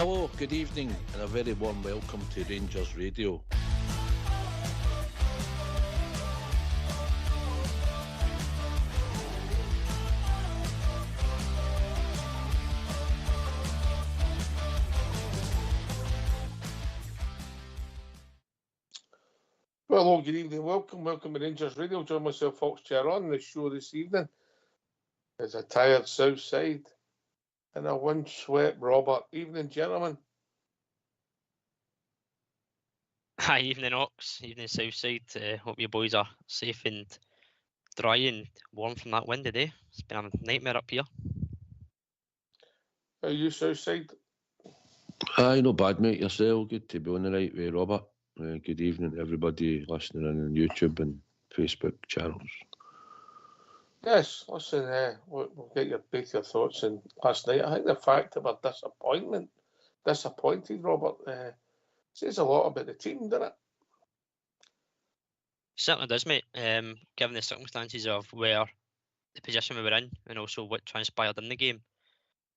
Hello, good evening, and a very warm welcome to Rangers Radio. Well, hello, good evening. Welcome to Rangers Radio. Join myself, Fox Chair, on the show this evening. There's a tired Southside and a windswept Robert. Evening, gentlemen. Hi, evening Ox, evening Southside. Hope you boys are safe and dry and warm from that wind today. It's been a nightmare up here. How are you, Southside? Aye, not bad, mate. Yourself? Good to be on the right way, Robert. Good evening to everybody listening in on YouTube and Facebook channels. Yes, listen, we'll get both your thoughts on last night. I think the fact of our disappointed, Robert, says a lot about the team, doesn't it? Certainly does, mate. Given the circumstances of where the position we were in and also what transpired in the game,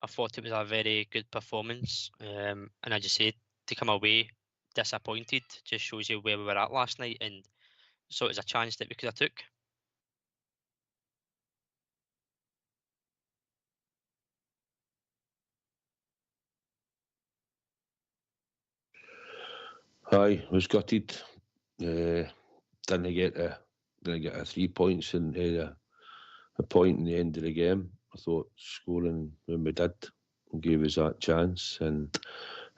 I thought it was a very good performance. And as you said, to come away disappointed just shows you where we were at last night, and so it was a chance that we could have took. Aye, was gutted. Didn't get a 3 points and a point in the end of the game. I thought scoring when we did gave us that chance, and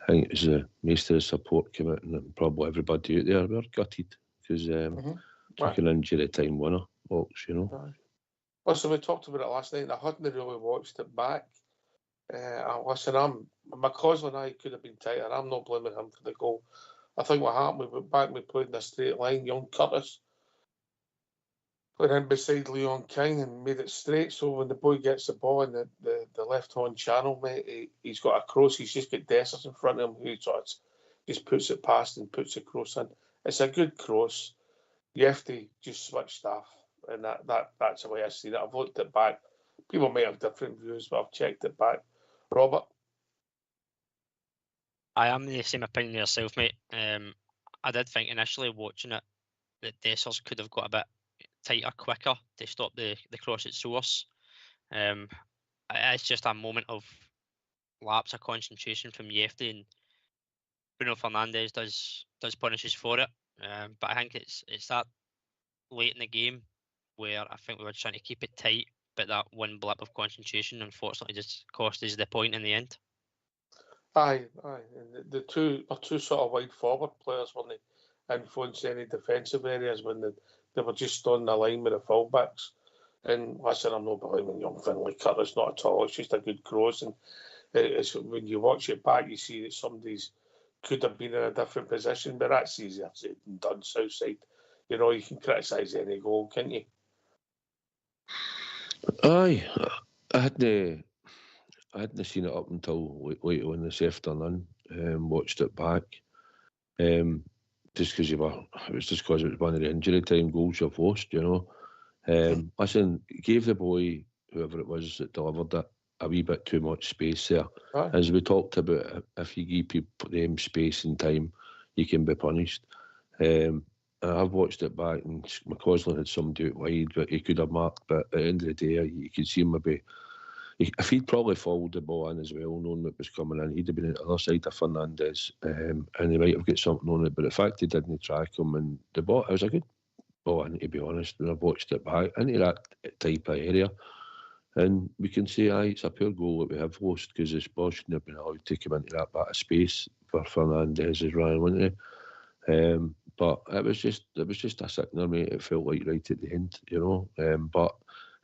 I think it was most of the support came out, and probably everybody out there were gutted because took an injury time winner, Ox, you know. Right. Listen, we talked about it last night, and I hadn't really watched it back. Listen, McCausland and I could have been tighter. I'm not blaming him for the goal. I think what happened, we went back, we played in a straight line. Young Curtis went in beside Leon King and made it straight. So when the boy gets the ball in the left-hand channel, mate, he's got a cross. He's just got Dessers in front of him who just puts it past and puts the cross in. It's a good cross. You have to just switch stuff. And that's the way I see it. I've looked it back. People may have different views, but I've checked it back. Robert? I am in the same opinion as yourself, mate. I did think initially watching it that Dessers could have got a bit tighter, quicker to stop the cross at source. It's just a moment of lapse of concentration from Yefty, and Bruno Fernandes does punish us for it. But I think it's that late in the game where I think we were trying to keep it tight, but that one blip of concentration unfortunately just cost us the point in the end. Aye. And the two sort of wide forward players weren't influencing any defensive areas when they were just on the line with the fullbacks. And listen, I'm not blaming young Finlay Curtis, not at all. It's just a good cross, and it's when you watch it back, you see that somebody's could have been in a different position, but that's easier said than done. Southside, you know, you can criticise any goal, can't you? Aye, I hadn't seen it up until late on this afternoon. Watched it back. Just because it was one of the injury time goals you've lost, you know. Listen, gave the boy, whoever it was that delivered it, a wee bit too much space there. Aye. As we talked about, if you give people them space and time, you can be punished. I've watched it back, and McCausland had somebody out wide, but he could have marked. But at the end of the day, you could see him maybe. If he'd probably followed the ball in as well, knowing what was coming in, he'd have been on the other side of Fernandes, and he might have got something on it. But the fact he didn't track him, and the ball, it was a good ball, and to be honest, when I've watched it back into that type of area, and we can say, aye, it's a poor goal that we have lost because the ball shouldn't have been allowed to come into that bit of space for Fernandes as Ryan, wasn't it? But it was just a sickener, mate. It felt like right at the end, you know. But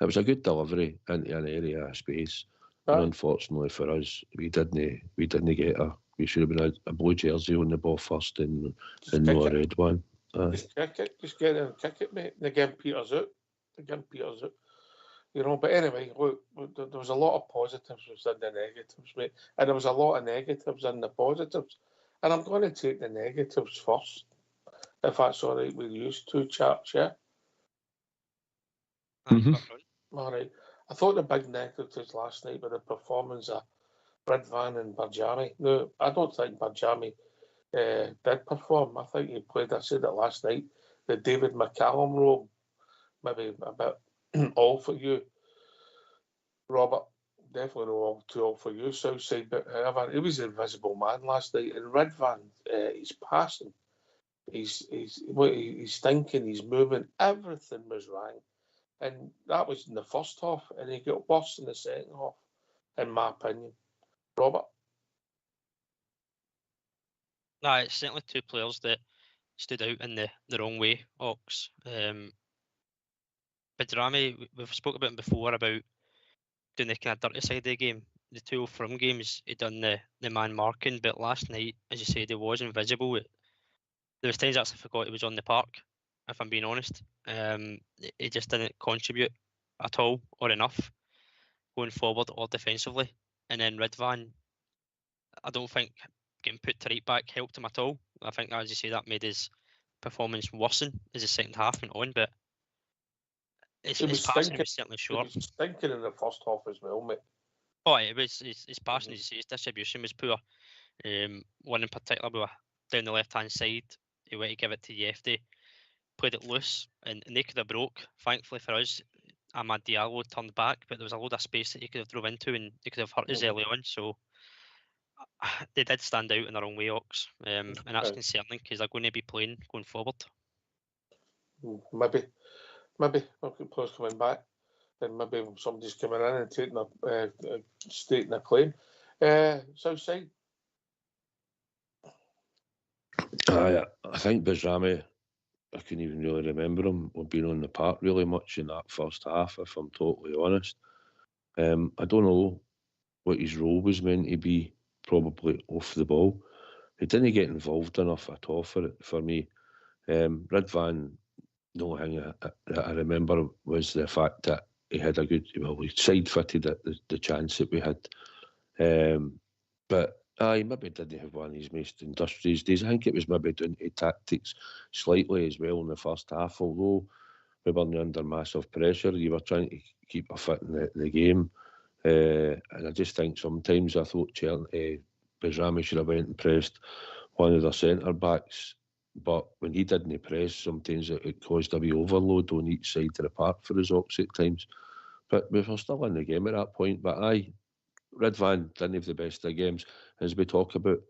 it was a good delivery into an area of space. Aye. And unfortunately for us, we didn't get her. We should have been a blue jersey on the ball first and no a red one. Just kick it. Just get in and kick it, mate. And again, Peter's out. You know, but anyway, look, there was a lot of positives within the negatives, mate. And there was a lot of negatives in the positives. And I'm going to take the negatives first, if that's all right with you two chaps, yeah? Mhm. All right. I thought the big negatives last night were the performance of Ridvan and Barjami. No, I don't think Barjami did perform. I think he played, I said it last night, the David McCallum role, maybe a bit all for you, Robert. Definitely not all too all for you, Southside. But however, he was an invisible man last night. And Ridvan, he's passing, he's thinking, he's moving, everything was right. And that was in the first half, and he got worse in the second half, in my opinion. Robert? Nah, it's certainly two players that stood out in the wrong way, Ox. Badrami, we've spoken about him before about doing the kind of dirty side of the game. The 2 from games, he done the man marking, but last night, as you said, he was invisible. There was times I actually forgot he was on the park, if I'm being honest. He just didn't contribute at all or enough going forward or defensively. And then Ridvan, I don't think getting put to right back helped him at all. I think, as you say, that made his performance worsen as the second half went on, but his passing was certainly short. He was stinking in the first half as well, mate. Oh, it was his passing, as you say, his distribution was poor. One in particular, we were down the left-hand side, he went to give it to Yefty, played it loose, and they could have broke. Thankfully for us, Amad Diallo turned back, but there was a load of space that he could have drove into, and he could have hurt us early on, so they did stand out in their own way, Ox, and that's concerning because they're going to be playing going forward. Maybe players coming back, and maybe somebody's coming in and taking stating a claim. Southside? I think Badrami, I couldn't even really remember him being on the park really much in that first half, if I'm totally honest. I don't know what his role was meant to be, probably off the ball. He didn't get involved enough at all for me. Ridvan, the only thing that I remember was the fact that he had a good, he side-fitted the chance that we had. But he maybe didn't have one of his most industrious days. I think it was maybe down to tactics slightly as well in the first half, although we weren't under massive pressure. You were trying to keep a fit in the game. And I just think sometimes I thought Badrami should have went and pressed one of the centre-backs, but when he didn't press, sometimes it caused a wee overload on each side of the park for us Ox at times. But we were still in the game at that point. But Ridvan didn't have the best of games, as we talk about,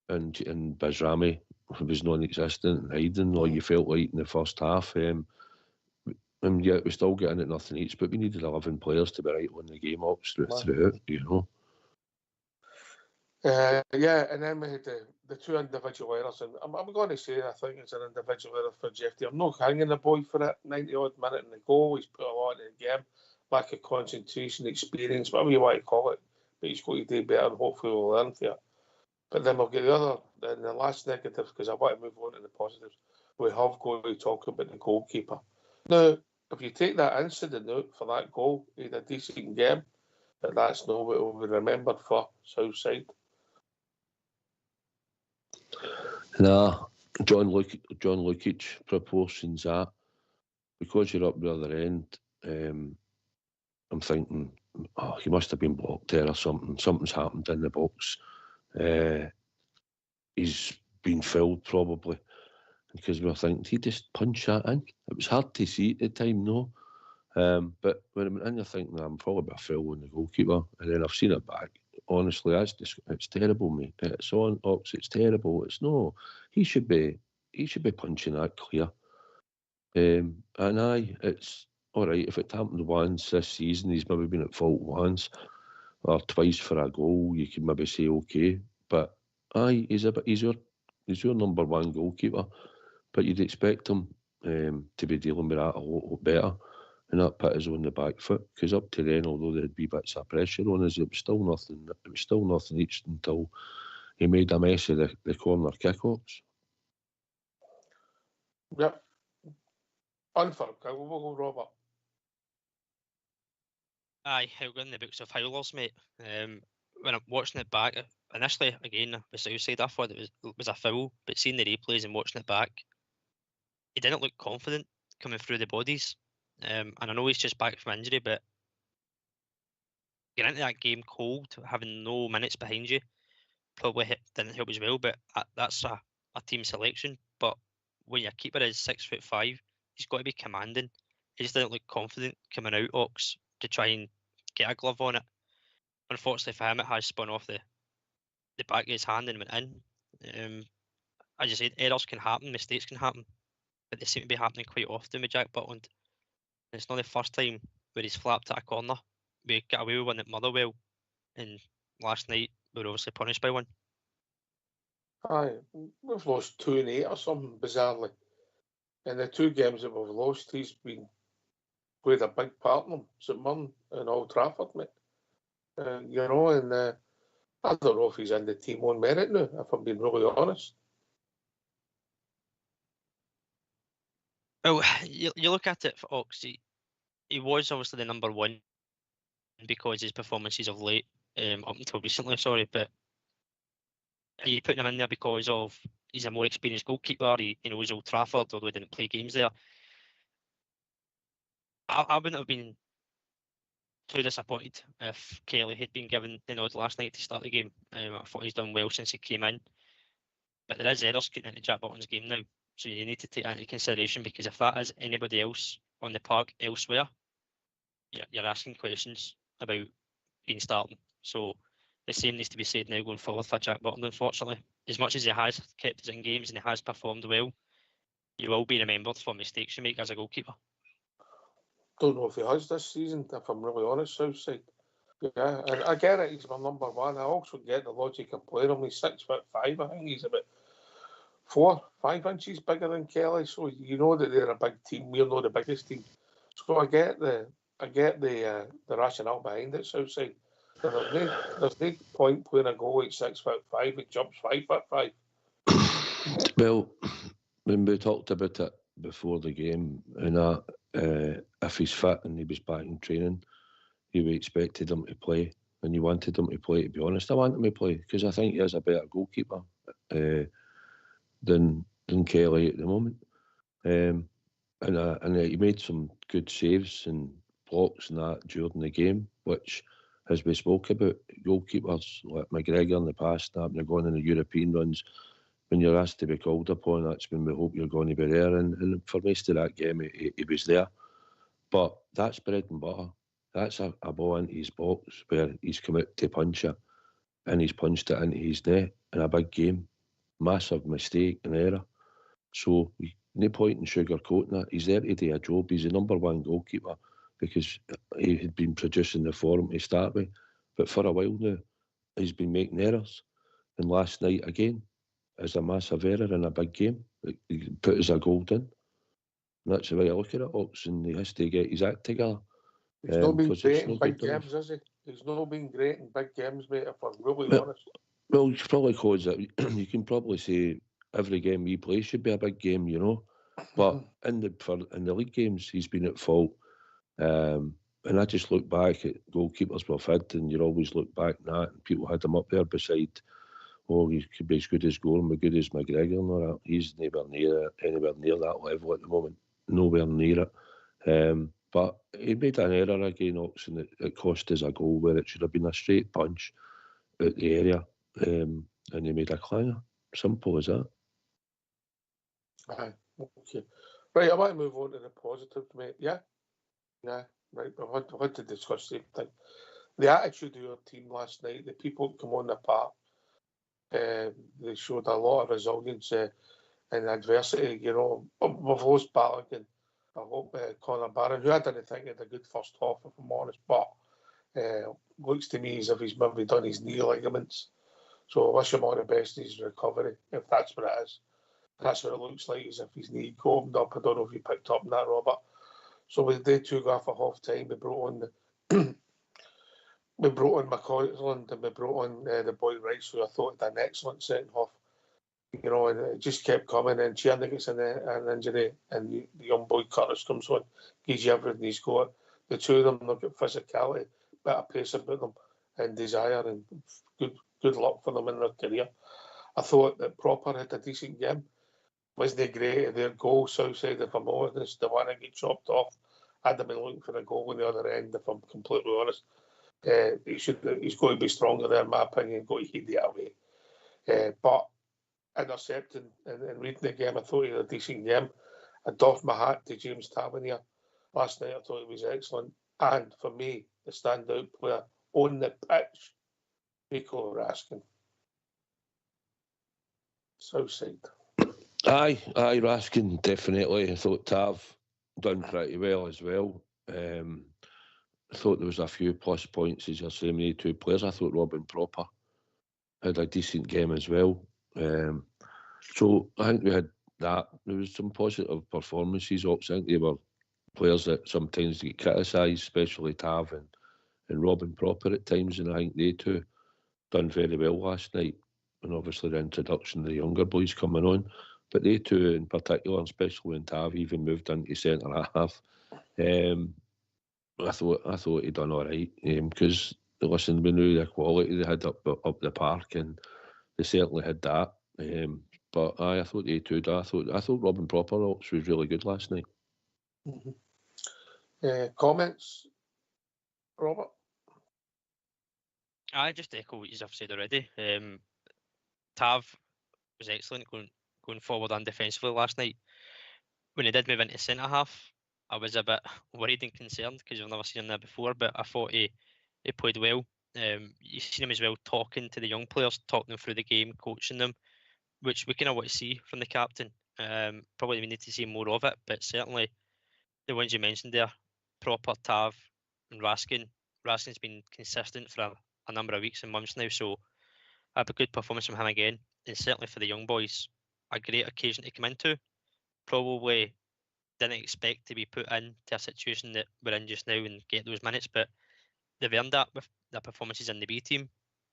and Badrami was non-existent and hiding, or you felt like in the first half. And yet we still get in at nothing each, but we needed 11 players to be right on the game Ox throughout, you know. And then we had the 2 individual errors, and I'm going to say I think it's an individual error for Jeff. I'm not hanging the boy for it. 90-odd minute in the goal, he's put a lot in the game, lack of concentration, experience, whatever you want to call it. But he's got to do better, and hopefully we'll learn from it. But then we'll get the last negative, because I want to move on to the positives. We have got to talk about the goalkeeper. Now, if you take that incident out for that goal, he had a decent game, but that's not what we'll be remembered for, Southside. Nah, John Lukic proportions that, because you're up the other end. I'm thinking, he must have been blocked there or something. Something's happened in the box. He's been fouled probably, because we were thinking, did he just punch that in? It was hard to see at the time, no. But when I'm in, you're thinking, I'm probably a foul on the goalkeeper, and then I've seen it back. Honestly, it's terrible, mate. It's on Ox. It's terrible. It's no. He should be punching that clear. And it's all right if it happened once this season. He's maybe been at fault once or twice for a goal. You can maybe say okay, but he's your number one goalkeeper. But you'd expect him to be dealing with that a lot better. And that put us on the back foot, because up to then, although there had been bits of pressure on us, it was still nothing each until he made a mess of the corner kick-offs. Yep. Unforgivable, we'll go Robert. Aye, he'll go in the books of howlers, mate. When I'm watching it back, initially, again, the Southside, I thought it was a foul, but seeing the replays and watching it back, he didn't look confident coming through the bodies. And I know he's just back from injury, but getting into that game cold, having no minutes behind you, probably didn't help as well. But that's a team selection. But when your keeper is 6'5", he's got to be commanding. He just didn't look confident coming out, Ox, to try and get a glove on it. Unfortunately for him, it has spun off the back of his hand and went in. As you said, errors can happen, mistakes can happen, but they seem to be happening quite often with Jack Butland. It's not the first time where he's flapped at a corner. We got away with one at Motherwell, and last night we were obviously punished by one. Aye, we've lost 2-8 or something, bizarrely. In the 2 games that we've lost, he's played a big part in them, St Mirren and Old Trafford, mate. And I don't know if he's in the team on merit now, if I'm being really honest. Well, you look at it for Ox, he was obviously the number one because his performances of late, up until recently, sorry, but are you putting him in there because of he's a more experienced goalkeeper, he knows Old Trafford, although he didn't play games there? I wouldn't have been too disappointed if Kelly had been given the nod last night to start the game. I thought he's done well since he came in. But there is errors getting into Jack Butland's game now, so you need to take that into consideration, because if that is anybody else on the park elsewhere, you're asking questions about being starting. So the same needs to be said now going forward for Jack Butland, unfortunately. As much as he has kept us in games and he has performed well, you will be remembered for mistakes you make as a goalkeeper. Don't know if he has this season, if I'm really honest, Southside. Yeah, and I get it, he's my number one. I also get the logic of playing him. He's 6'5". I think he's about 4-5 inches bigger than Kelly, so you know that they're a big team. We're not the biggest team, so I get the rationale behind it. Southside, there's no point playing a goalie at 6'5". He jumps 5'5". Well, when we talked about it before the game, and that if he's fit and he was back in training, you expected him to play, and you wanted him to play. To be honest, I want him to play because I think he is a better goalkeeper than Kelly at the moment. And he made some good saves and blocks and that during the game, which, as we spoke about, goalkeepers like McGregor in the past, when they're going on the European runs, when you're asked to be called upon, that's when we hope you're going to be there. And for most of that game, he was there. But that's bread and butter. That's a ball into his box where he's come out to punch it, and he's punched it into his net in a big game. Massive mistake and error. So no point in sugarcoating it. He's there to do a job. He's the number one goalkeeper because he had been producing the form to start with. But for a while now, he's been making errors. And last night again is a massive error in a big game. He put as a goal in. And that's the way I look at it, Ox, and he has to get his act together. He's not been great in big games, is he? He's not been great in big games, mate, if I'm really honest. Well, you probably cause it. You can probably say every game he plays should be a big game, But in the league games, he's been at fault. And I just look back at goalkeepers we've had, and you always look back at that, and people had him up there beside, he could be as good as Gorham, as good as McGregor and all that. He's anywhere near that level at the moment. Nowhere near it. But he made an error again, Ox, and it cost us a goal where it should have been a straight punch out the area. And he made a clanger. Simple as that. Aye, okay. Right, I want to move on to the positives, mate. Yeah, right. I've had to discuss the thing. The attitude of your team last night, the people that come on the park, they showed a lot of resilience in adversity. We've lost Butland. I hope Conor Barron, who I didn't think had a good first half, if I'm honest, but looks to me as if he's maybe done his knee ligaments. So I wish him all the best in his recovery, if that's what it is. That's what it looks like, as if his knee opened up. I don't know if you picked up on that, Robert. So they took off at half time. We brought on McCausland, and we brought on the boy Rice, who I thought had an excellent second half. And it just kept coming, and Cherny gets an injury, and the young boy Curtis comes on, gives you everything he's got. The two of them, they've got physicality, bit of pace about them, and desire, and good luck for them in their career. I thought that Proper had a decent game. Wasn't great at their goal, Southside, if I'm honest. The one that got chopped off, I'd have been looking for a goal on the other end, if I'm completely honest. He's got to be stronger there, in my opinion. Got to head the away. But intercepting and reading the game, I thought he had a decent game. I doff my hat to James Tavernier. Last night I thought he was excellent. And for me, the standout player on the pitch, Mikko Raskin. Southside. Aye, Raskin, definitely. I thought Tav done pretty well as well. I thought there was a few plus points, as you're saying, with the two players. I thought Robin Proper had a decent game as well. So I think we had that. There was some positive performances. I think they were players that sometimes get criticised, especially Tav and Robin Proper at times, and I think they two done very well last night. And obviously the introduction of the younger boys coming on. But they two in particular, especially when Tav even moved into centre half, I thought he done all right. Because listen, we knew the quality they had up the park, and they certainly had that. But I thought they two. I thought Robin Proper was really good last night. Mm-hmm. Comments, Robert? I just echo what you've said already. Tav was excellent going forward and defensively last night. When he did move into centre half, I was a bit worried and concerned because I've never seen him there before. But I thought he played well. You've seen him as well talking to the young players, talking them through the game, coaching them, which we kind of want to see from the captain. Probably we need to see more of it, but certainly the ones you mentioned there, Proper, Tav, and Raskin. Raskin's been consistent for a number of weeks and months now, so a good performance from him again, and certainly for the young boys, a great occasion to come into. Probably didn't expect to be put into a situation that we're in just now and get those minutes, but they've earned that with their performances in the B team,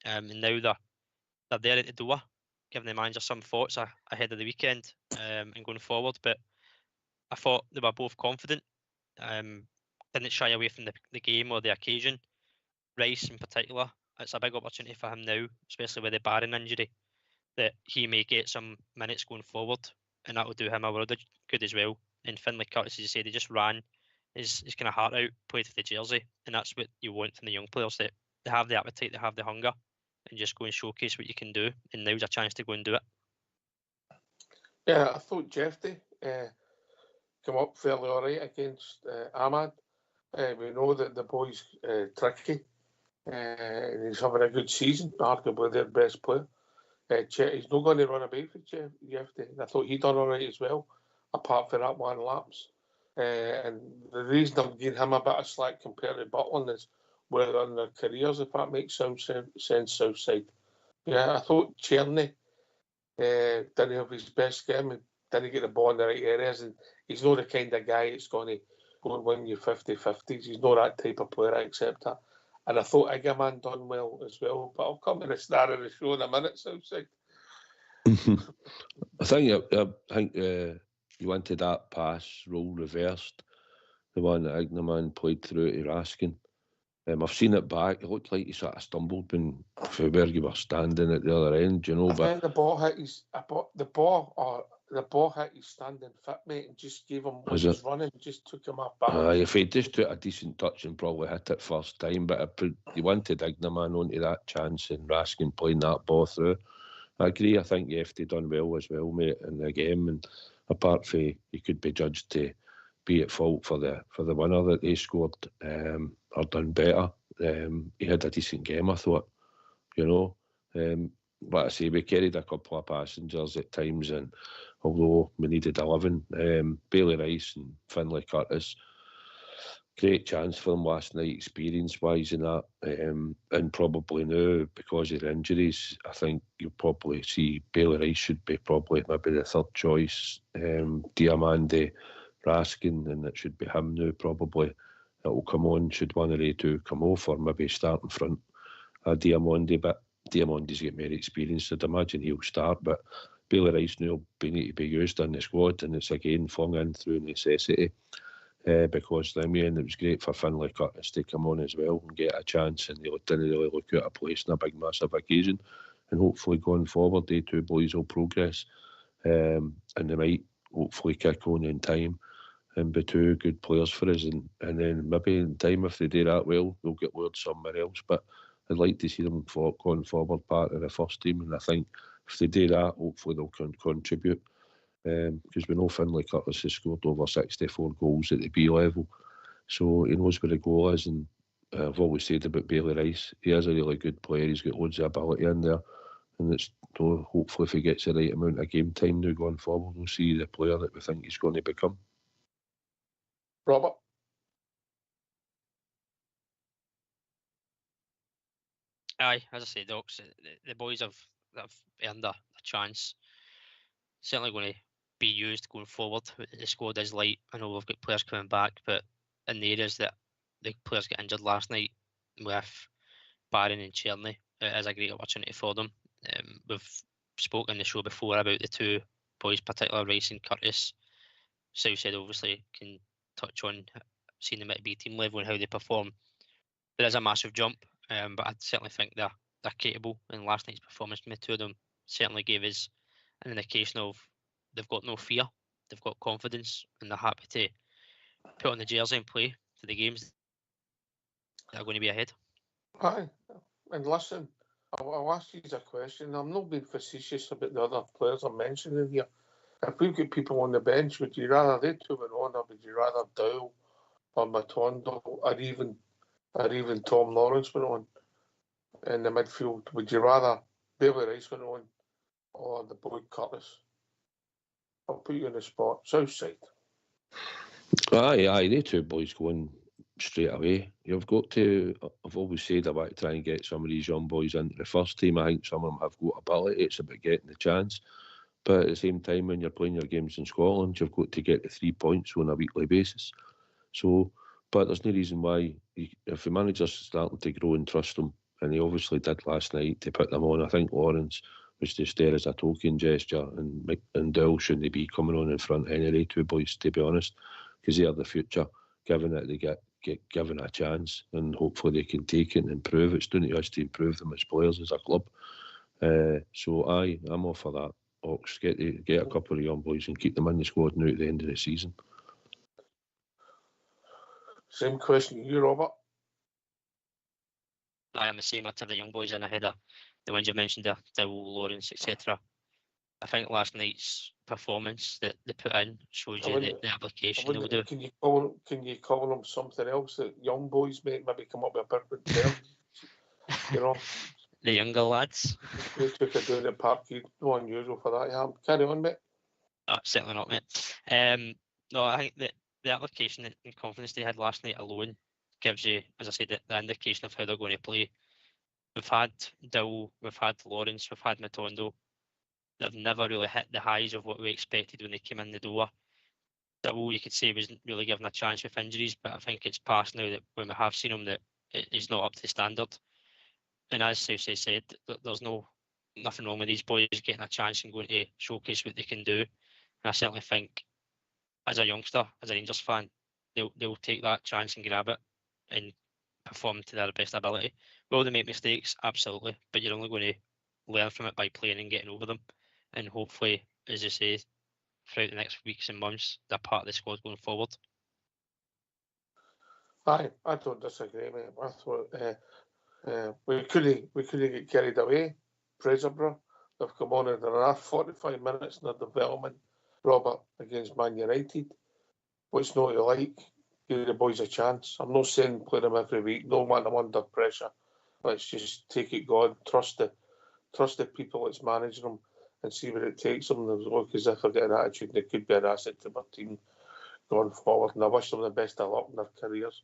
and now they're there at the door, giving the manager some thoughts ahead of the weekend and going forward. But I thought they were both confident, didn't shy away from the game or the occasion. Rice in particular, it's a big opportunity for him now, especially with the Barron injury, that he may get some minutes going forward, and that will do him a world of good as well. And Finlay Curtis, as you said, he just ran his kind of heart out, played for the jersey, and that's what you want from the young players, that they have the appetite, they have the hunger, and just go and showcase what you can do, and now's a chance to go and do it. Yeah, I thought Jeffy come up fairly all right against Ahmad. We know that the boy's tricky, and he's having a good season, arguably their best player. He's not going to run away for Jeffy. I thought he done all right as well, apart from that one lapse. And the reason I'm giving him a bit of slack compared to Butland is where they're in their careers, if that makes some sense, Southside. Yeah, I thought Cherny didn't have his best game. He didn't get the ball in the right areas, and he's not the kind of guy that's going to go and win you 50-50s. He's not that type of player, I accept that. And I thought Iggerman done well as well, but I'll come to the star of the show in a minute, Southside. I think you wanted that pass role reversed, the one that Iggerman played through to Raskin. I've seen it back. It looked like he sort of stumbled from where you were standing at the other end, you know. I think the ball hit his standing foot, mate, and just gave him when he was running, just took him off balance. If he just took a decent touch and probably hit it first time, but you wanted Iggerman onto that chance and Raskin playing that ball through. I agree. I think Jeffy done well as well, mate, in the game. And apart from he could be judged to be at fault for the winner that they scored, or done better. He had a decent game, I thought. You know, like I say, we carried a couple of passengers at times, and although we needed 11, Bailey Rice and Finlay Curtis, great chance for them last night, experience-wise, and that. And probably now, because of the injuries, I think you'll probably see Bailey Rice should be probably maybe the third choice. Diamande, Raskin, and it should be him now probably. It will come on, should one of the two come off, or maybe start in front of Diamande. But Diamande's got more experience, so I'd imagine he'll start. But Bailey Rice now need to be used in the squad, and it's again flung in through necessity. Because I mean, it was great for Finlay Curtis to come on as well and get a chance, and they didn't really look out of place in a big massive occasion. And hopefully going forward, they two boys will progress, and they might hopefully kick on in time. and be two good players for us, and then maybe in time, if they do that well, they'll get lured somewhere else. But I'd like to see them going forward part of the first team, and I think if they do that, hopefully they'll contribute. Because we know Finlay Curtis has scored over 64 goals at the B level, so he knows where the goal is. And I've always said about Bailey Rice, he is a really good player. He's got loads of ability in there, and it's hopefully if he gets the right amount of game time now going forward, we'll see the player that we think he's going to become. Robert? Aye, as I say, Docs, the boys have earned a chance. Certainly going to be used going forward. The squad is light. I know we've got players coming back, but in the areas that the players got injured last night with Barron and Cherney, it is a great opportunity for them. We've spoken in the show before about the two boys, particularly Rice and Curtis. Southside obviously can touch on seeing them at B team level and how they perform. There is a massive jump, but I certainly think they're capable. And last night's performance from the two of them certainly gave us an indication of they've got no fear, they've got confidence, and they're happy to put on the jersey and play for the games that are going to be ahead. Aye, and listen, I'll ask you a question. I'm not being facetious about the other players I'm mentioning here. If we've got people on the bench, would you rather they two went on, or would you rather Doyle or Matondo or even Tom Lawrence went on in the midfield? Would you rather Bailey Rice went on or the boy Curtis? I'll put you on the spot. Southside. Aye, they two boys going straight away. You've got to, I've always said I want to try and get some of these young boys into the first team. I think some of them have got ability. It's about getting the chance. But at the same time, when you're playing your games in Scotland, you've got to get the 3 points on a weekly basis. So, but there's no reason why, if the manager's starting to grow and trust them, and he obviously did last night to put them on, I think Lawrence was just there as a token gesture, and Dill shouldn't be coming on in front anyway, two boys, to be honest, because they are the future, given that they get given a chance, and hopefully they can take it and improve. It's down to us to improve them as players, as a club. So I'm all for that. Ox, get a couple of young boys and keep them in the squad now at the end of the season. Same question to you, Robert. I am the same. I have the young boys in ahead of the ones you mentioned there, Dill, Lawrence, etc. I think last night's performance that they put in shows you the application they'll do. Can you call them something else that young boys maybe come up with a different term? You know, the younger lads. They took it down the park. No unusual for that. Yeah, carry on, mate. Certainly not, mate. No, I think that the application and confidence they had last night alone gives you, as I said, the indication of how they're going to play. We've had Dill, we've had Lawrence, we've had Matondo. They've never really hit the highs of what we expected when they came in the door. Dill, you could say, wasn't really given a chance with injuries, but I think it's past now that when we have seen him that he's not up to standard. And as Southside said, there's nothing wrong with these boys getting a chance and going to showcase what they can do. And I certainly think, as a youngster, as a Rangers fan, they'll take that chance and grab it and perform to their best ability. Will they make mistakes? Absolutely. But you're only going to learn from it by playing and getting over them. And hopefully, as you say, throughout the next weeks and months, they're part of the squad going forward. I don't disagree, mate. I thought we couldn't get carried away. Fraserburgh, they've come on in another 45 minutes in their development, Robert, against Man United. What's not to like? Give the boys a chance. I'm not saying play them every week. Don't want them under pressure. Let's just take it God. Trust the people that's managing them and see where it takes them. They look as if they've got an attitude and they could be an asset to their team going forward. And I wish them the best of luck in their careers,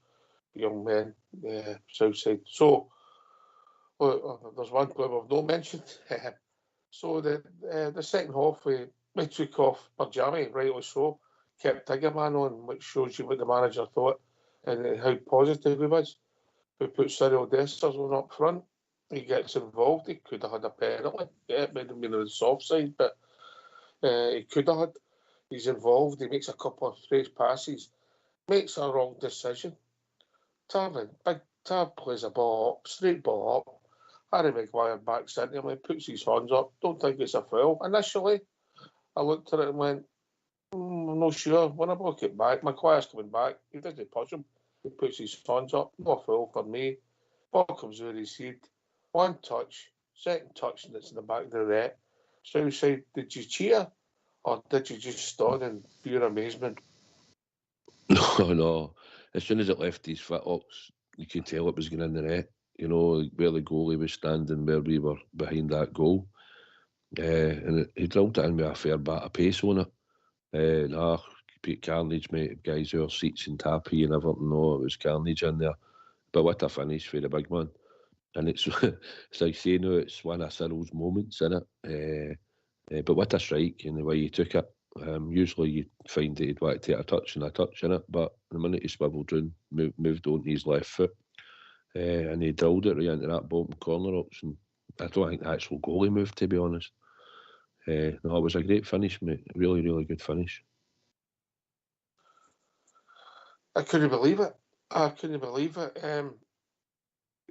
young men, Southside. So, there's one player we've not mentioned. So the second half, we took off Barjami, rightly so, kept Tigerman on, which shows you what the manager thought and how positive he was. We put Cyril Dessers on up front. He gets involved. He could have had a penalty. Yeah, it might have been on the soft side, but he could have had. He's involved. He makes a couple of straight passes. Makes a wrong decision. Tab plays a ball up, straight ball up. Harry Maguire backs into him. He puts his hands up. Don't think it's a foul. Initially, I looked at it and went, I'm not sure. When I look it back, Maguire's coming back. He doesn't push him. He puts his hands up. No foul for me. Ball comes over his head. One touch. Second touch, and it's in the back of the net. So you say, did you cheer? Or did you just stand in pure amazement? No. As soon as it left his foot-ups, you could tell it was going in the net. You know, where the goalie was standing, where we were behind that goal. And he drilled it in with a fair bit of pace on it. Complete carnage, mate. Guys who are seats and tappy and everything. No, it was carnage in there. But what a finish for the big man. And it's it's like saying, it's one of Cyril's moments, isn't it? But what a strike in the way he took it. Usually you find that he'd want to take a touch in it, but the minute he swivelled round, moved on his left foot, and he drilled it right into that bottom corner option. I don't think the actual goalie moved, to be honest. No, it was a great finish, mate. Really, really good finish. I couldn't believe it.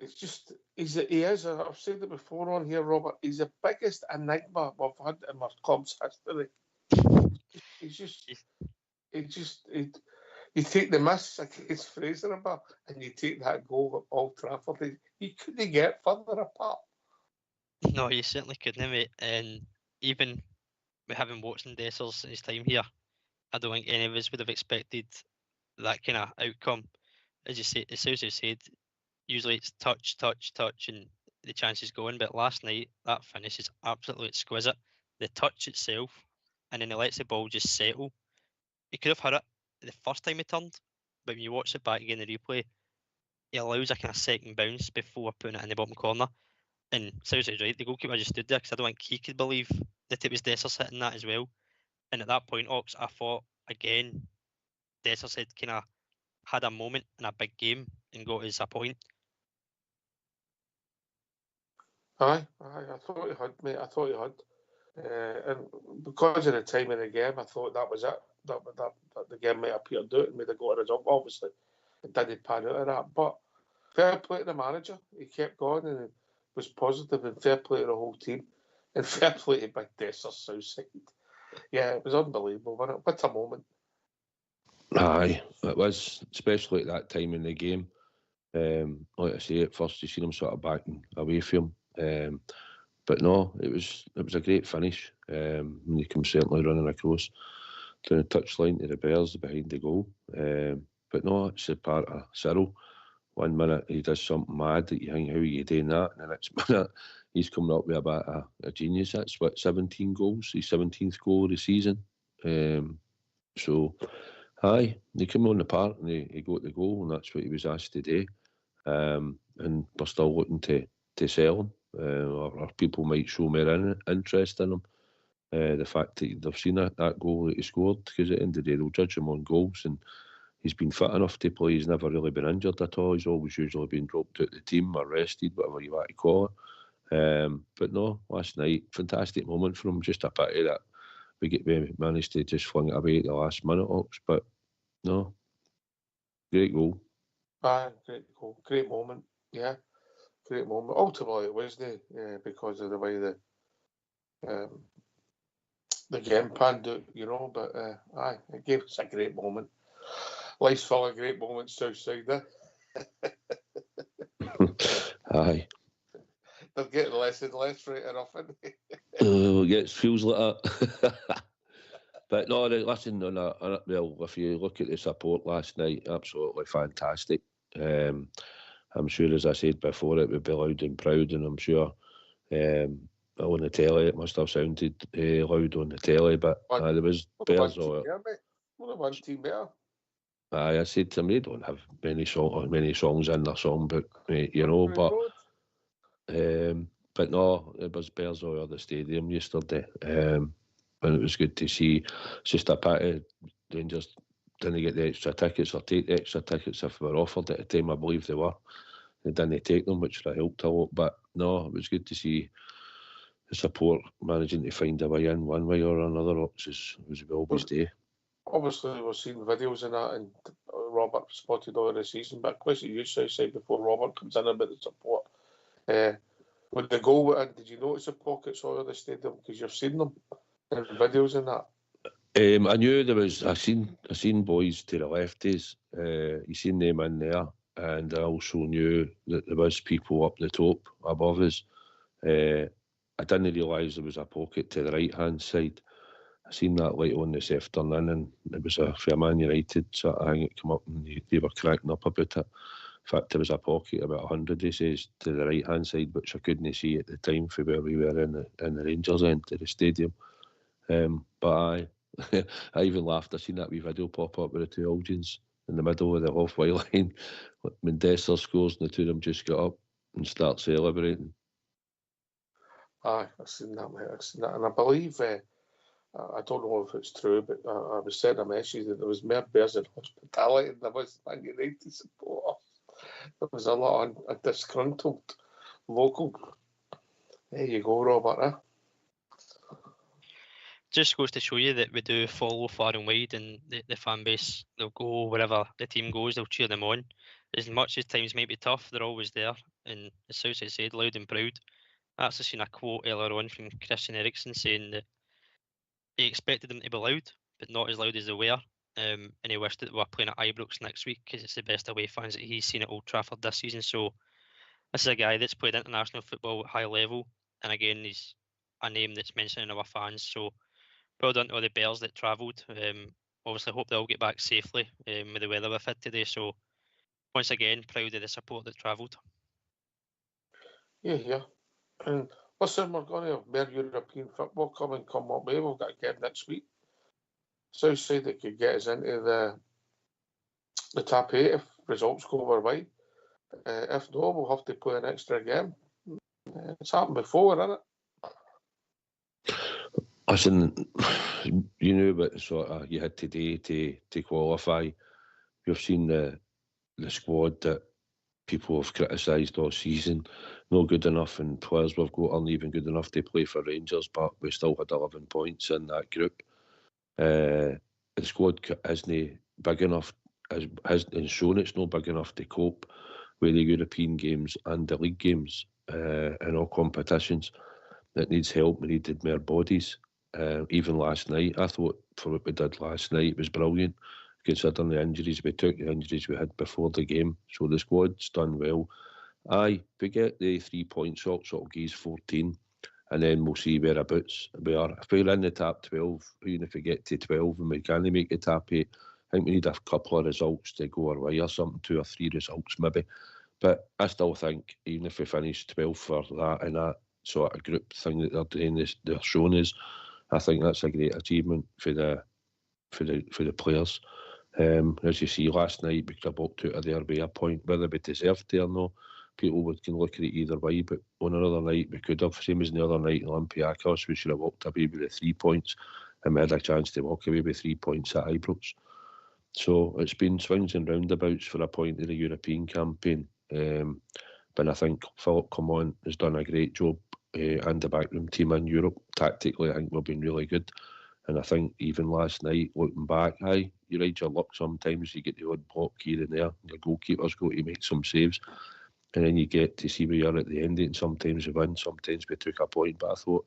It's just, he is, I've said it before on here, Robert, he's the biggest enigma we've had in our club's history. You take the miss against Fraser and you take that goal at Old Trafford, you couldn't get further apart. No, you certainly couldn't, mate. And even with having watched Dessers in his time here, I don't think any of us would have expected that kind of outcome. As you say, as you said, usually it's touch, and the chances go in. But last night, that finish is absolutely exquisite. The touch itself, and then he lets the ball just settle. He could have had it the first time he turned, but when you watch it back again in the replay, he allows a kind of second bounce before putting it in the bottom corner. And Southside's right, the goalkeeper just stood there because I don't think he could believe that it was Dessers hitting that as well. And at that point, Ox, I thought, again, Dessers had kind of had a moment in a big game and got us a point. Aye, I thought he had, mate. I thought he had. And because of the time of the game, I thought that was it. That the game might appear to do it and made a go to the job. Obviously, it didn't pan out of that. But fair play to the manager. He kept going and was positive, and fair play to the whole team. And fair play to Big Dessers Southside. Yeah, it was unbelievable, wasn't it? What a moment. Aye, it was, especially at that time in the game. Like I say, at first you seen him sort of backing away from him. But no, it was a great finish. When he comes certainly running across down the touchline to the Bears behind the goal. But no, it's a part of Cyril. 1 minute he does something mad that you think, how are you doing that? And the next minute he's coming up with a bit of a genius. That's what, 17 goals, his 17th goal of the season. So, aye, he came on the park and he got the goal, and that's what he was asked to do. And we're still looking to sell him. Or people might show more interest in him. The fact that they've seen that goal that he scored, because at the end of the day they'll judge him on goals, and he's been fit enough to play. He's never really been injured at all. He's always usually been dropped out of the team or rested, whatever you want to call it. But no, last night, fantastic moment for him. Just a pity that we managed to just fling it away at the last minute, Ox. But no, great goal. Aye, great goal, great moment. Yeah, great moment. Ultimately, it was because of the way the game panned out, you know. But aye, it gave us a great moment. Life's full of great moments, Southside. Aye. They're getting less and less right enough, isn't they? It feels like that. But no, listen, well, if you look at the support last night, absolutely fantastic. I'm sure, as I said before, it would be loud and proud, and I'm sure on the telly it must have sounded loud on the telly, but there was Bears all. Only one team better. I said to them, they don't have many songs in their songbook, you know, but no, it was Bears all over the stadium yesterday, and it was good to see. It's just a pity Rangers didn't get the extra tickets or take the extra tickets if they were offered at the time. I believe they were. They didn't take them, which would have helped a lot. But no, it was good to see the support managing to find a way in one way or another, as we always do. Obviously, we've seen videos in that, and Robert spotted all of the season. But question you said before Robert comes in about the support. With the goal, did you notice the pockets all over the stadium? Because you've seen them in videos and that. I knew there was. I seen boys to the lefties. You seen them in there, and I also knew that there was people up the top above us. I didn't realise there was a pocket to the right hand side. I seen that later on this afternoon, and it was for Man United. So I think it came up, and they were cracking up about it. In fact, there was a pocket about 100, he says, to the right hand side, which I couldn't see at the time for where we were in the Rangers end of the stadium. But I even laughed. I seen that wee video pop up with the two Algians in the middle of the halfway line. When Dessler scores, and the two of them just get up and start celebrating. Aye, I've seen that, mate. I've seen that. And I believe, I don't know if it's true, but I was sent a message that there was more bears in hospitality than there was Man United supporters. There was a lot of disgruntled local. There you go, Robert. Just goes to show you that we do follow far and wide, and the fan base, they'll go wherever the team goes, they'll cheer them on. As much as times might be tough, they're always there, and as Southside said, loud and proud. I actually seen a quote earlier on from Christian Eriksen saying that he expected them to be loud, but not as loud as they were, and he wished that we were playing at Ibrox next week because it's the best away fans that he's seen at Old Trafford this season. So this is a guy that's played international football at high level, and again, he's a name that's mentioned in our fans. So well done to all the Bears that travelled. Obviously, hope they all get back safely with the weather we've had today. So once again, proud of the support that travelled. Yeah. And listen, we're going to have more European football coming come up. Maybe we've got a game next week. Southside that could get us into the top 8 if results go our way. If not, we'll have to play an extra game. It's happened before, hasn't it? Listen, you knew what sort of you had today to qualify. You've seen the squad that people have criticised all season, no good enough, and players we've got aren't even good enough to play for Rangers, but we still had 11 points in that group. The squad isn't big enough, hasn't shown it's not big enough to cope with the European games and the league games in all competitions. It needs help. We needed more bodies. Even last night, I thought for what we did last night, it was brilliant, considering the injuries we took, the injuries we had before the game. So the squad's done well. Aye, if we get the 3 points up, so it'll give us 14, and then we'll see whereabouts we are. If we're in the top 12, even if we get to 12 and we can't make the top 8, I think we need a couple of results to go our way or something, 2 or 3 results maybe. But I still think, even if we finish 12th for that and that sort of group thing that they're doing, they're showing us, I think that's a great achievement for the players. As you see, last night we could have walked out of there with a point, whether we deserved to or not. People can look at it either way, but on another night we could have, same as the other night in Olympiacos, we should have walked away with the 3 points, and we had a chance to walk away with 3 points at Ibrox. So it's been swings and roundabouts for a point in the European campaign. But I think Philip Coman has done a great job, and the backroom team in Europe. Tactically, I think we've been really good. And I think even last night, looking back, you ride your luck sometimes. You get the odd block here and there. Your goalkeeper's got to make some saves. And then you get to see where you are at the end. And sometimes we win, sometimes we took a point. But I thought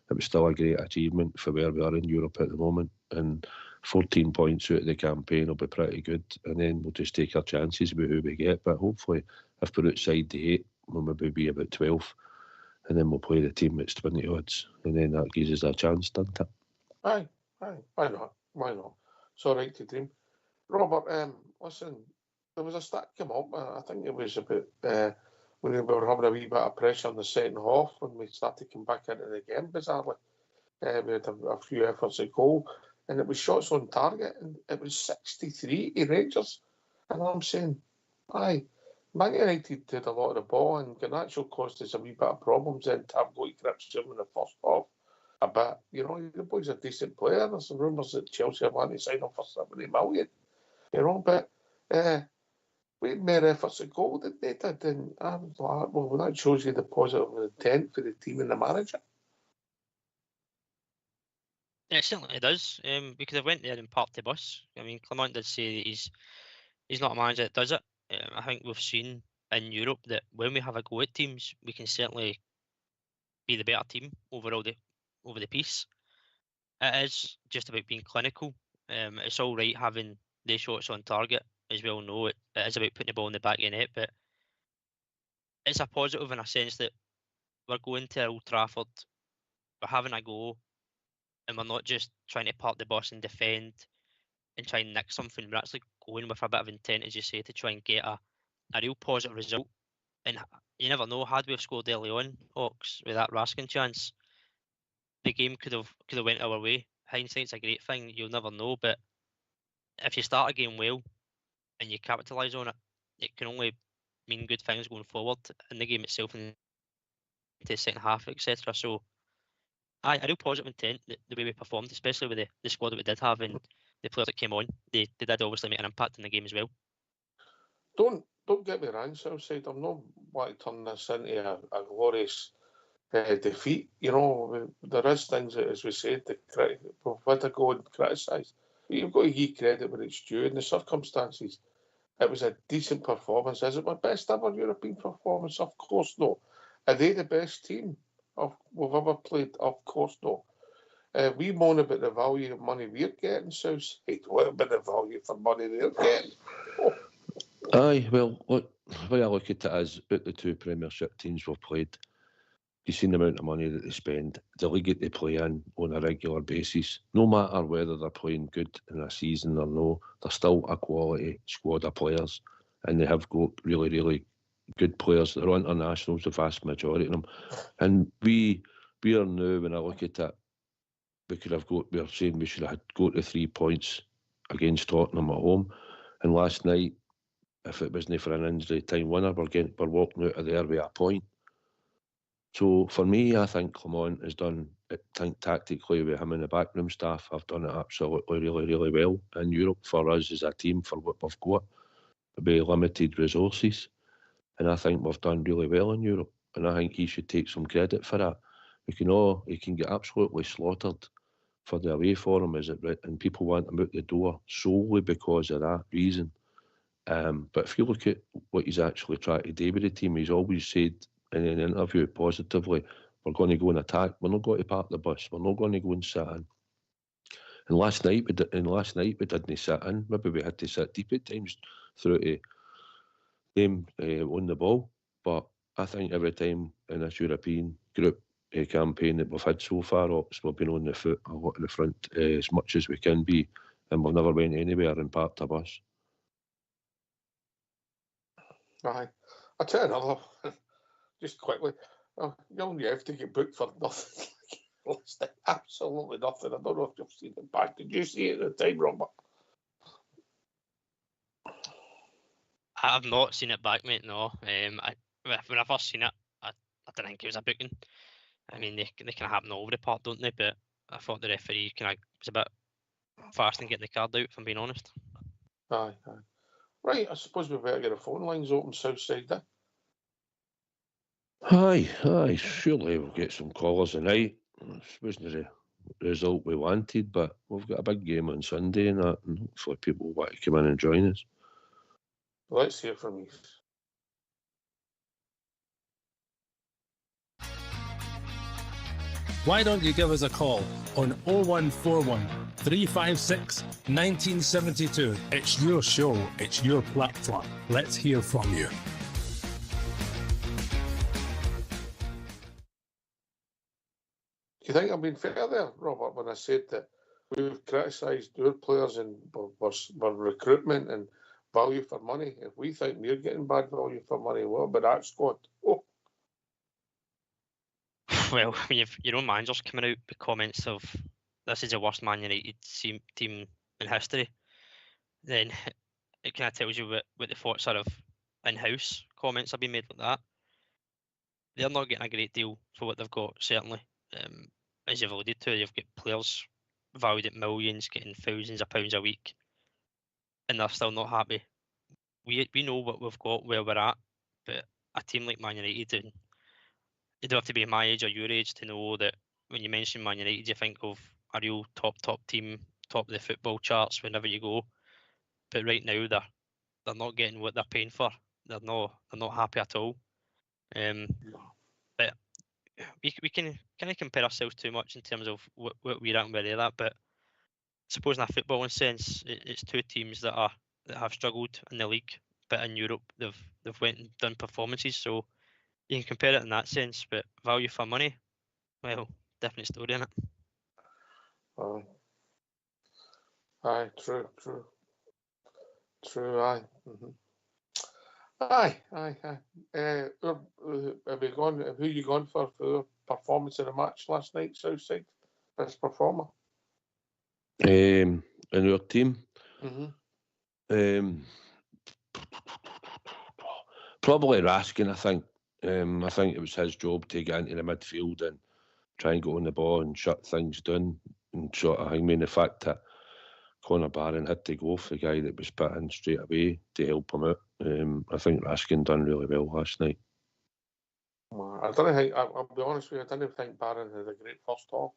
it was still a great achievement for where we are in Europe at the moment. And 14 points out of the campaign will be pretty good. And then we'll just take our chances with who we get. But hopefully, if we're outside the 8, we'll maybe be about 12. And then we'll play the team that's 20 odds. And then that gives us a chance, doesn't it? Aye. Why not? It's all right to dream. Robert, listen, there was a stat come up. I think it was about when we were having a wee bit of pressure in the second half when we started to come back into the game, bizarrely. We had a few efforts at goal, and it was shots on target, and it was 63 to Rangers. And I'm saying, aye, Man United did a lot of the ball, and Garnacho caused us a wee bit of problems, and Tab got grips in the first half. A bit, the boy's a decent player. There's some rumours that Chelsea are wanting to sign him for 70 million, but we had more efforts at goal than they did, and I was like, well, that shows you the positive intent for the team and the manager. Yeah, it certainly does, because I went there and parked the bus. I mean, Clement did say that he's not a manager that does it. I think we've seen in Europe that when we have a go at teams, we can certainly be the better team over the piece. it is just about being clinical. It's all right having the shots on target, as we all know. It is about putting the ball in the back of the net, but it's a positive in a sense that we're going to Old Trafford, we're having a go, and we're not just trying to park the bus and defend and try and nick something. We're actually going with a bit of intent, as you say, to try and get a real positive result. And you never know, had we have scored early on, Ox, with that Raskin chance, the game could have went our way. Hindsight's a great thing, you'll never know, but if you start a game well and you capitalise on it, it can only mean good things going forward in the game itself and into the second half, etc. So, a real positive intent, the way we performed, especially with the squad that we did have and the players that came on. They did obviously make an impact in the game as well. Don't get me wrong, Southside. I'm not wanting to turn this into a glorious defeat. You know, there is things that, as we said, we've had to go and criticise. But you've got to give credit where it's due in the circumstances. It was a decent performance. Is it my best ever European performance? Of course not. Are they the best team we've ever played? Of course not. We moan about the value of money we're getting, Southside. What about the value for money they're getting? Oh. Aye, well, look, the way I look at it is, out the two Premiership teams we've played, you've seen the amount of money that they spend, the league that they play in on a regular basis. No matter whether they're playing good in a season or no, they're still a quality squad of players, and they have got really, really good players. They're internationals, the vast majority of them. And we are now, when I look at it, we're saying we should have got to 3 points against Tottenham at home. And last night, if it wasn't for an injury time winner, we're walking out of there with a point. So for me, I think Clement has done it tactically with him and the backroom staff. Have done it absolutely really, really well in Europe for us as a team for what we've got with limited resources. And I think we've done really well in Europe. And I think he should take some credit for that. He can get absolutely slaughtered for the away form, and people want him out the door solely because of that reason. But if you look at what he's actually tried to do with the team, he's always said in an interview positively, we're going to go and attack. We're not going to park the bus. We're not going to go and sit in. And last night we didn't sit in. Maybe we had to sit deep at times through the game on the ball. But I think every time in this European group campaign that we've had so far, we've been on the foot a lot in the front as much as we can be, and we've never went anywhere and parked a bus. Aye. I'll tell you another, just quickly. Young Jeff to get booked for nothing. Absolutely nothing. I don't know if you've seen it back. Did you see it at the time, Robert? I've not seen it back, mate, no. When I first seen it, I didn't think it was a booking. I mean, they can happen all over the park, don't they? But I thought the referee was a bit fast in getting the card out, if I'm being honest. Aye. Right, I suppose we better get the phone lines open, Southside, then. Aye, surely we'll get some callers tonight. It wasn't the result we wanted, but we've got a big game on Sunday and that, and hopefully people will want to come in and join us. Let's hear from you. Why don't you give us a call on 0141 356 1972. It's your show, it's your platform. Let's hear from you. Do you think I'm being fair there, Robert, when I said that we've criticised our players and our recruitment and value for money? If we think we're getting bad value for money, what about that squad? Oh. Well, when you've your own managers coming out with comments of this is the worst Man United team in history, then it kind of tells you what the thoughts are of in-house comments have been made like that. They're not getting a great deal for what they've got, certainly. As you've alluded to, you've got players valued at millions, getting thousands of pounds a week, and they're still not happy. We know what we've got, where we're at, but a team like Man United, and you don't have to be my age or your age to know that when you mention Man United, you think of a real top team, top of the football charts whenever you go. But right now, they're not getting what they're paying for. They're not happy at all. But we can kind of compare ourselves too much in terms of what we're at and where they're at, but I suppose in a footballing sense, it's two teams that have struggled in the league, but in Europe they've went and done performances, so you can compare it in that sense. But value for money, well, different story, innit? Aye, true. Aye. Aye. Have you gone? Who you gone for the performance of the match last night? Southside, best performer. In your team, probably Raskin. I think it was his job to get into the midfield and try and go on the ball and shut things down. And sort of, I mean, the fact that Conor Barron had to go for the guy that was put in straight away to help him out. I think Raskin done really well last night. I don't think. I'll be honest with you. I didn't think Barron had a great first half.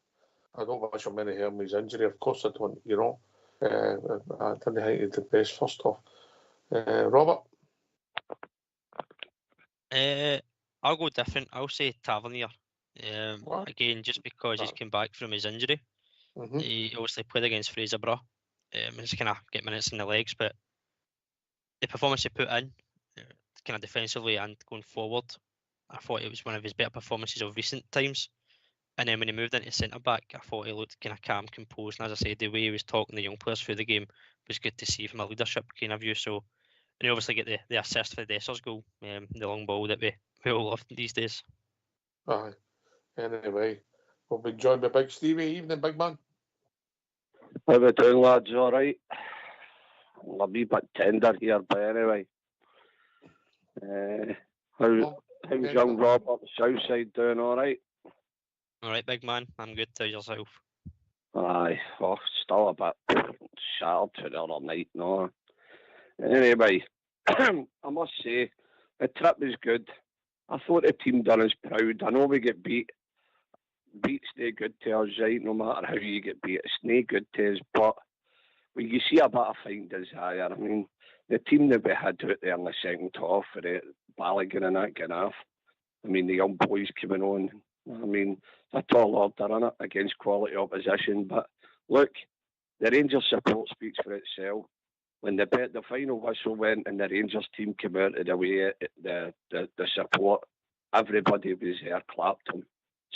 I don't wish him any harm with his injury. Of course, I don't. You know, I didn't think he had the best first half. Robert. I'll go different. I'll say Tavernier. Again, just because he's come back from his injury. He obviously played against Fraserburgh. Just kind of get minutes in the legs, but the performance he put in, kind of defensively and going forward, I thought it was one of his better performances of recent times. And then when he moved into centre back, I thought he looked kind of calm, composed. And as I said, the way he was talking to the young players through the game was good to see from a leadership kind of view. So, and he obviously get the assist for the Dessers goal, the long ball that we all love these days. Aye. Anyway, we'll be joined by Big Stevie. Evening, big man. How we doing, lads? All right. I'm a wee bit tender here, but anyway. How's young Rob up the south side doing? All right. All right, big man. I'm good. How's yourself? Aye. Oh, still a bit shattered to the other night. No. Anyway, I must say the trip was good. I thought the team done us proud. I know we get beat. Beat's no good to us, right? No matter how you get beat, it's no good to us. But when you see a bit of fine desire, I mean, the team that we had out there in the second half for the Balogun and that getting off. I mean, the young boys coming on. I mean, a tall order in it against quality opposition. But look, the Rangers support speaks for itself. When the final whistle went and the Rangers team came out of the way, the support, everybody was there, clapped them,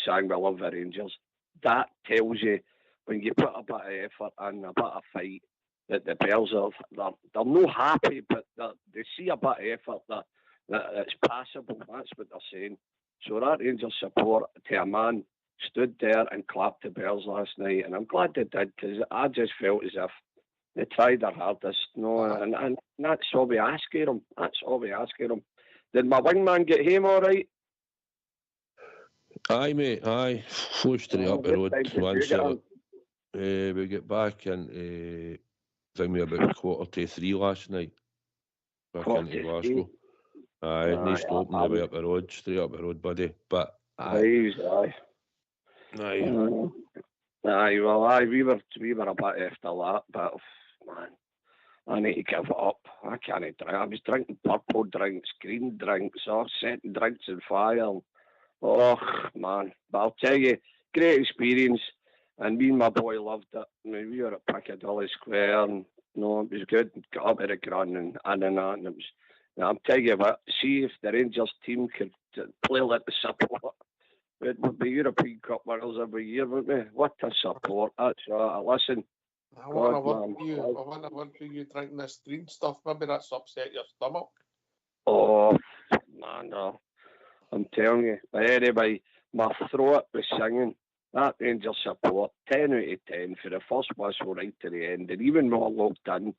sang "We love the Rangers." That tells you when you put a bit of effort and a bit of fight that the Bears they're not happy, but they see a bit of effort that it's passable. That's what they're saying. So that Rangers support to a man stood there and clapped the Bears last night, and I'm glad they did because I just felt as if they tried their hardest. No, and that's all we ask of them. That's all we ask of them. Did my wingman get home all right? Aye, mate, aye. Flew straight up the road. We get back into thing me about 2:45 last night. Back into Glasgow. Aye, nice to open the way up the road, straight up the road, buddy. But aye. Aye. We were a bit after that, but man, I need to give it up. I can't drink. I was drinking purple drinks, green drinks, setting drinks on fire. Oh man, but I'll tell you, great experience, and me and my boy loved it. I mean, we were at Piccadilly Square, and it was good. Got up at the Grand and that, and it was. I'm telling you what, see if the Rangers team could play like the support. It would be European Cup winners every year, wouldn't we? What a support! That's listen. I want to work for you drinking this green stuff. Maybe that's upset your stomach. Oh man, no. I'm telling you. But anyway, my throat was singing. That Rangers support, 10 out of 10 for the first whistle right to the end, and even more locked in.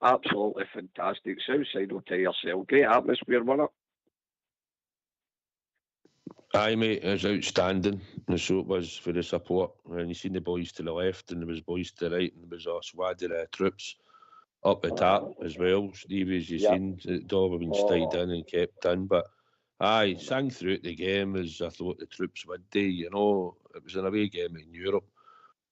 Absolutely fantastic. Southside will tell yourself. Great atmosphere, wasn't it? Aye, mate, it was outstanding. And so it was for the support. And you seen the boys to the left, and there was boys to the right, and there was a squad of troops up the top as well. Stevie, as you seen, it all been stayed in and kept in. But aye, sang throughout the game as I thought the troops would do. You know, it was an away game in Europe.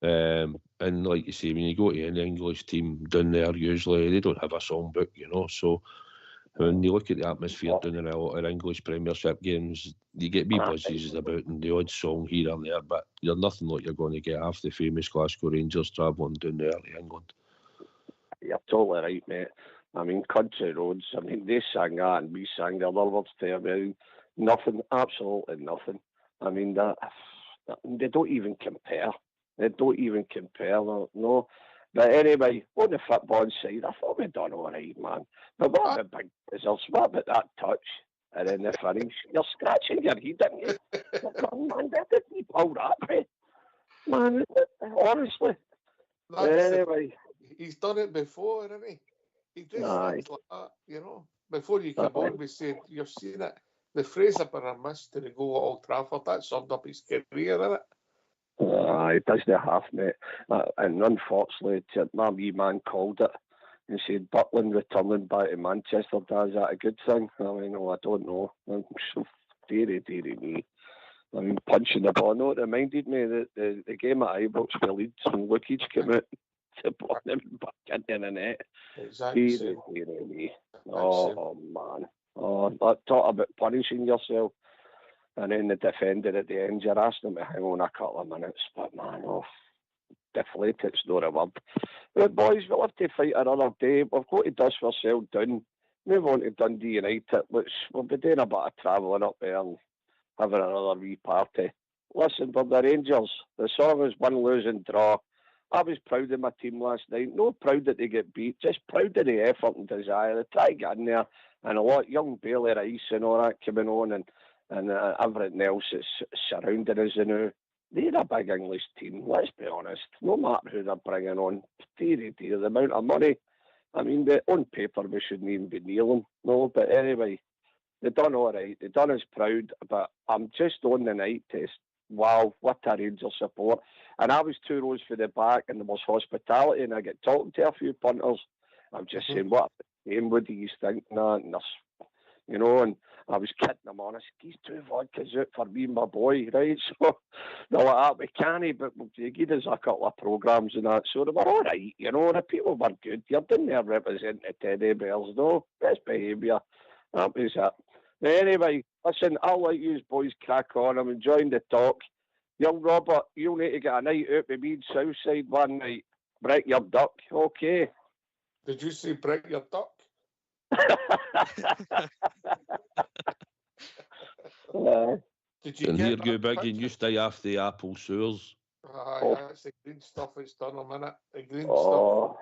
And like you say, when you go to any English team down there, usually they don't have a songbook, you know. So When you look at the atmosphere down in a lot of English Premiership games, you get wee buzzes about and the odd song here and there, but you're nothing like you're going to get half the famous Glasgow Rangers travelling down there to England. You're totally right, mate. I mean, country roads, I mean, they sang that and we sang the other words to them. I mean, nothing, absolutely nothing. I mean, they don't even compare. They don't even compare, no. But anyway, on the football side, I thought we'd done all right, man. But what about big results? What about that touch? And then the finish? You're scratching your head, didn't you? Man, where did he pull that, mate? Man, honestly. Anyway. He's done it before, hasn't he? He did things like that, you know. Before you came on, we said, you've seen it. The Fraser miss to the goal at Old Trafford, that summed up his career, isn't it? He does the half, mate. And unfortunately, my wee man called it and said, Butland returning back to Manchester, is that a good thing? I mean, I don't know. I'm so dearie me. I mean, punching the ball. No, it reminded me that the game at Ibrox for Leeds when Lukic came out to block him back into the net. Exactly. Dearie me. Oh, man. Talk about punishing yourself. And then the defender at the end, you're asking him to hang on a couple of minutes. But, man, deflated, it's not a word. But, boys, we'll have to fight another day. We've got to dust ourselves down. Move on to Dundee United, which we'll be doing a bit of travelling up there and having another wee party. Listen, for the Rangers, the song is win, lose and draw. I was proud of my team last night. Not proud that they get beat, just proud of the effort and desire. They try to get in there. And a lot, young Bailey Rice and all that coming on and everything else that's surrounding us now. They're a big English team, let's be honest. No matter who they're bringing on, dear, the amount of money. I mean, on paper, we shouldn't even be kneeling. No, but anyway, they done all right. They done us proud, but I'm just on the night test. Wow, what a Rangers support. And I was 2 rows for the back, and there was hospitality, and I get talking to a few punters. I'm just saying, what a game, what do you think? Nah, you know, and I was kidding them on. I said, he's 2 vodkas out for me and my boy, right? So they're like, we can't, but you give us a couple of programmes and that. So they were all right, you know, the people were good. You're down there representing the Teddy Bears, no? Best behaviour. That was it. Anyway, listen, I'll let you boys crack on. I'm enjoying the talk. Young Robert, you'll need to get a night out with me in Southside one night. Break your duck, okay? Did you say break your duck? Did you and here go big and you stay off the apple sewers. That's the green stuff it's done a minute. The green stuff.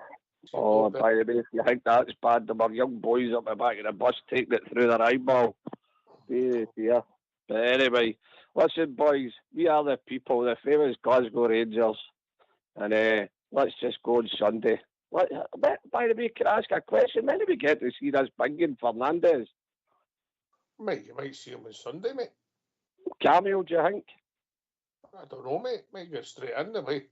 Oh, by the way, if you think that's bad, there were young boys up the back of the bus taking it through their eyeball. Dear. But anyway, listen, boys, we are the people, the famous Glasgow Rangers. And let's just go on Sunday. By the way, can I ask a question? When do we get to see this banging Fernandez? Mate, you might see him on Sunday, mate. Cameo, do you think? I don't know, mate. Might go straight in the way.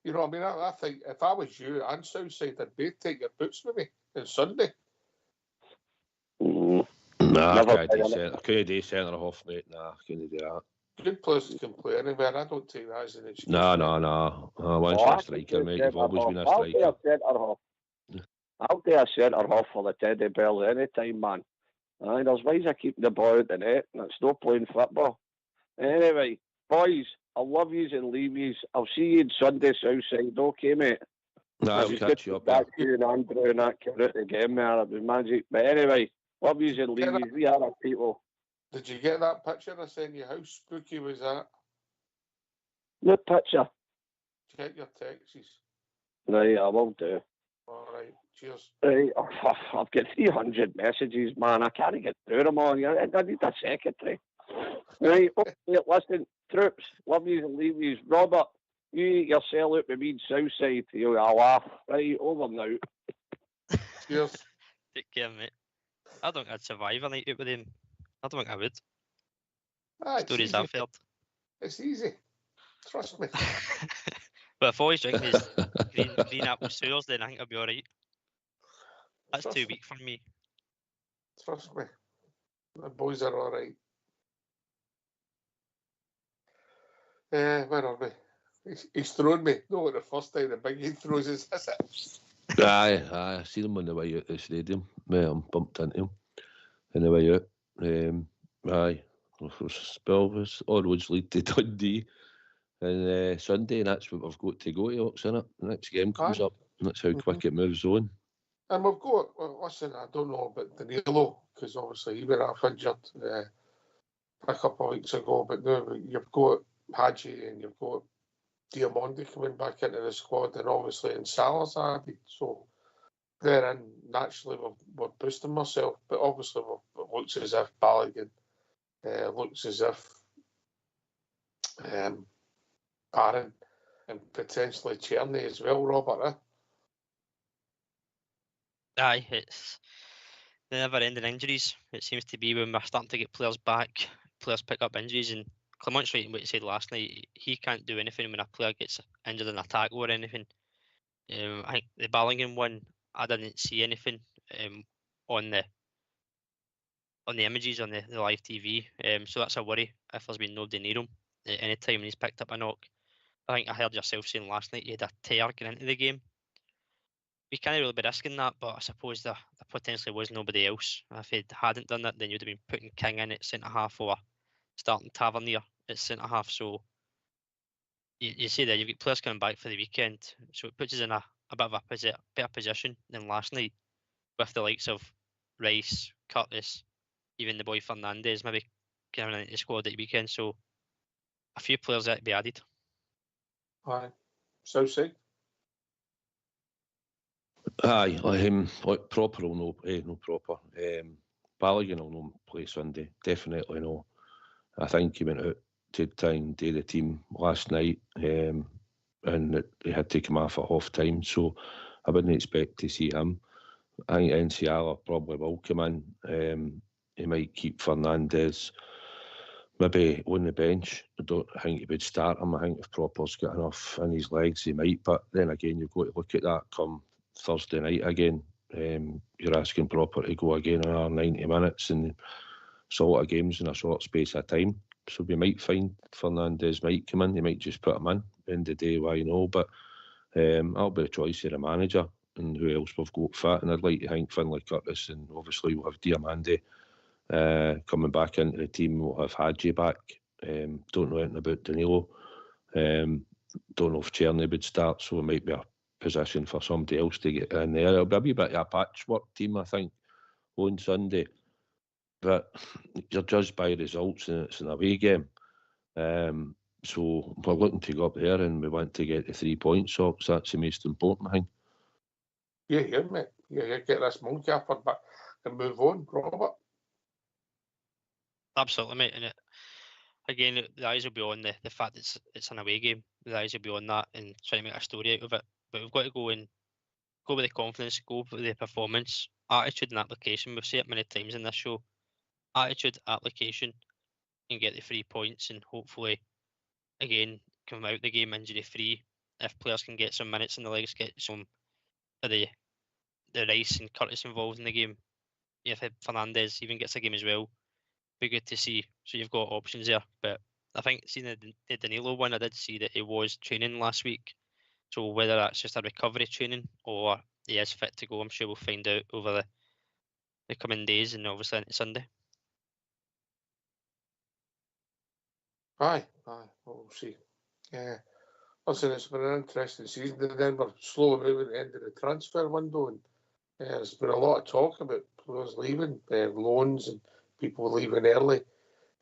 You know what I mean? I think if I was you and Southside, I'd both take your boots with me on Sunday. Nah, I can't do centre half, mate. Nah, I can't do that. Good players can play anywhere. I don't take that as an excuse. No. I'm a striker, mate. You've always been a striker. I'll do a centre half for the Teddy Bears any time, man. There's ways of keeping the ball out the net, and it's not playing football. Anyway, boys, I love yous and leave yous. I'll see you on Sunday, Southside, okay, mate? Nah, I'll catch you up. Back to you and Andrew and that came out the game there. It'd be magic. But anyway, love yous and leave yous. We are our people. Did you get that picture I sent you? How spooky was that? What picture? Check your texts. Right, I will do. All right, cheers. Right, I've got 300 messages, man. I can't get through them all. I need a secretary. Right, okay, listen, troops, love yous and leave yous. Robert, you eat your cell out with me in Southside. You'll laugh. Right, over now. Cheers. Take care, mate. I don't think I'd survive a night out with him. I don't think I would. Stories I've heard. It's easy. Trust me. But if always drinking his green apple sours, then I think I'll be alright. That's Trust 2 weeks for me. Trust me. The boys are alright. Where are we? He's thrown me. No, the first time the big he throws his. Is it? Aye, I seen him on the way out of the stadium. I'm bumped into him. on the way out. Aye, Spell was all roads lead to Dundee. And Sunday, and that's what we've got to go to, isn't it? The next game comes Aye. up, and that's how quick it moves on. And we've got, well, listen, I don't know about Danilo, because obviously he went half injured a couple of weeks ago, but now you've got Hadji and you've got Diamondi coming back into the squad, and obviously in Salah's added, so therein naturally we're boosting myself, but obviously it looks as if Balogun, looks as if Aaron and potentially Cherny as well, Robert. Aye, it's the never-ending injuries. It seems to be when we're starting to get players back, players pick up injuries, and Clement's right in what he said last night. He can't do anything when a player gets injured in a tackle or anything. I think the Balogun one, I didn't see anything on the images on the live TV. So that's a worry if there's been nobody near him at any time when he's picked up a knock. I think I heard yourself saying last night you had a tear going into the game. We can't really be risking that, but I suppose there potentially was nobody else. If he hadn't done that, then you'd have been putting King in at centre half or starting Tavernier at centre half. So you see there, you've got players coming back for the weekend, so it puts us in a bit of a better position than last night with the likes of Rice, Curtis, even the boy Fernandez maybe coming into the squad at the weekend. So a few players that to be added. Aye. Southside. Aye, like proper will no proper. Balogun will no play Sunday, definitely no. I think he went out to try and do the team last night, and he had to come off at half time, so I wouldn't expect to see him. I think NCR probably will come in. He might keep Fernandez maybe on the bench. I don't think he would start him. I think if Proper's got enough in his legs, he might. But then again, you've got to look at that come Thursday night again. You're asking Proper to go again another 90 minutes, and it's a lot of games in a short space of time. So we might find Fernandez might come in. He might just put him in. End of the day, why no? But that'll be a choice of the manager and who else we've got fit. And I'd like to think Finlay Curtis, and obviously we'll have Diamandi coming back into the team. We'll have Hadji back. Don't know anything about Danilo. Don't know if Cherny would start, so it might be a position for somebody else to get in there. It'll be a wee bit of a patchwork team, I think, on Sunday. But you're judged by results, and it's an away game. So we're looking to go up there, and we want to get the 3 points. So that's the most important thing. Yeah, mate. Yeah, get this monkey up and move on, Robert. Absolutely, mate. And again, the eyes will be on the fact that it's an away game. The eyes will be on that and trying to make a story out of it. But we've got to go with the confidence, go with the performance, attitude and application. We've said it many times in this show. Attitude, application, and get the 3 points, and hopefully, again, come out the game injury free. If players can get some minutes in the legs, get some of the Rice and Curtis involved in the game. If Fernandez even gets a game as well, be good to see. So you've got options there. But I think seeing the Danilo one, I did see that he was training last week. So whether that's just a recovery training or he is fit to go, I'm sure we'll find out over the coming days and obviously into Sunday. Aye, we'll see. Yeah. Listen, it's been an interesting season, and then we're slowly moving to the end of the transfer window, and there's been a lot of talk about players leaving, loans, and people leaving early.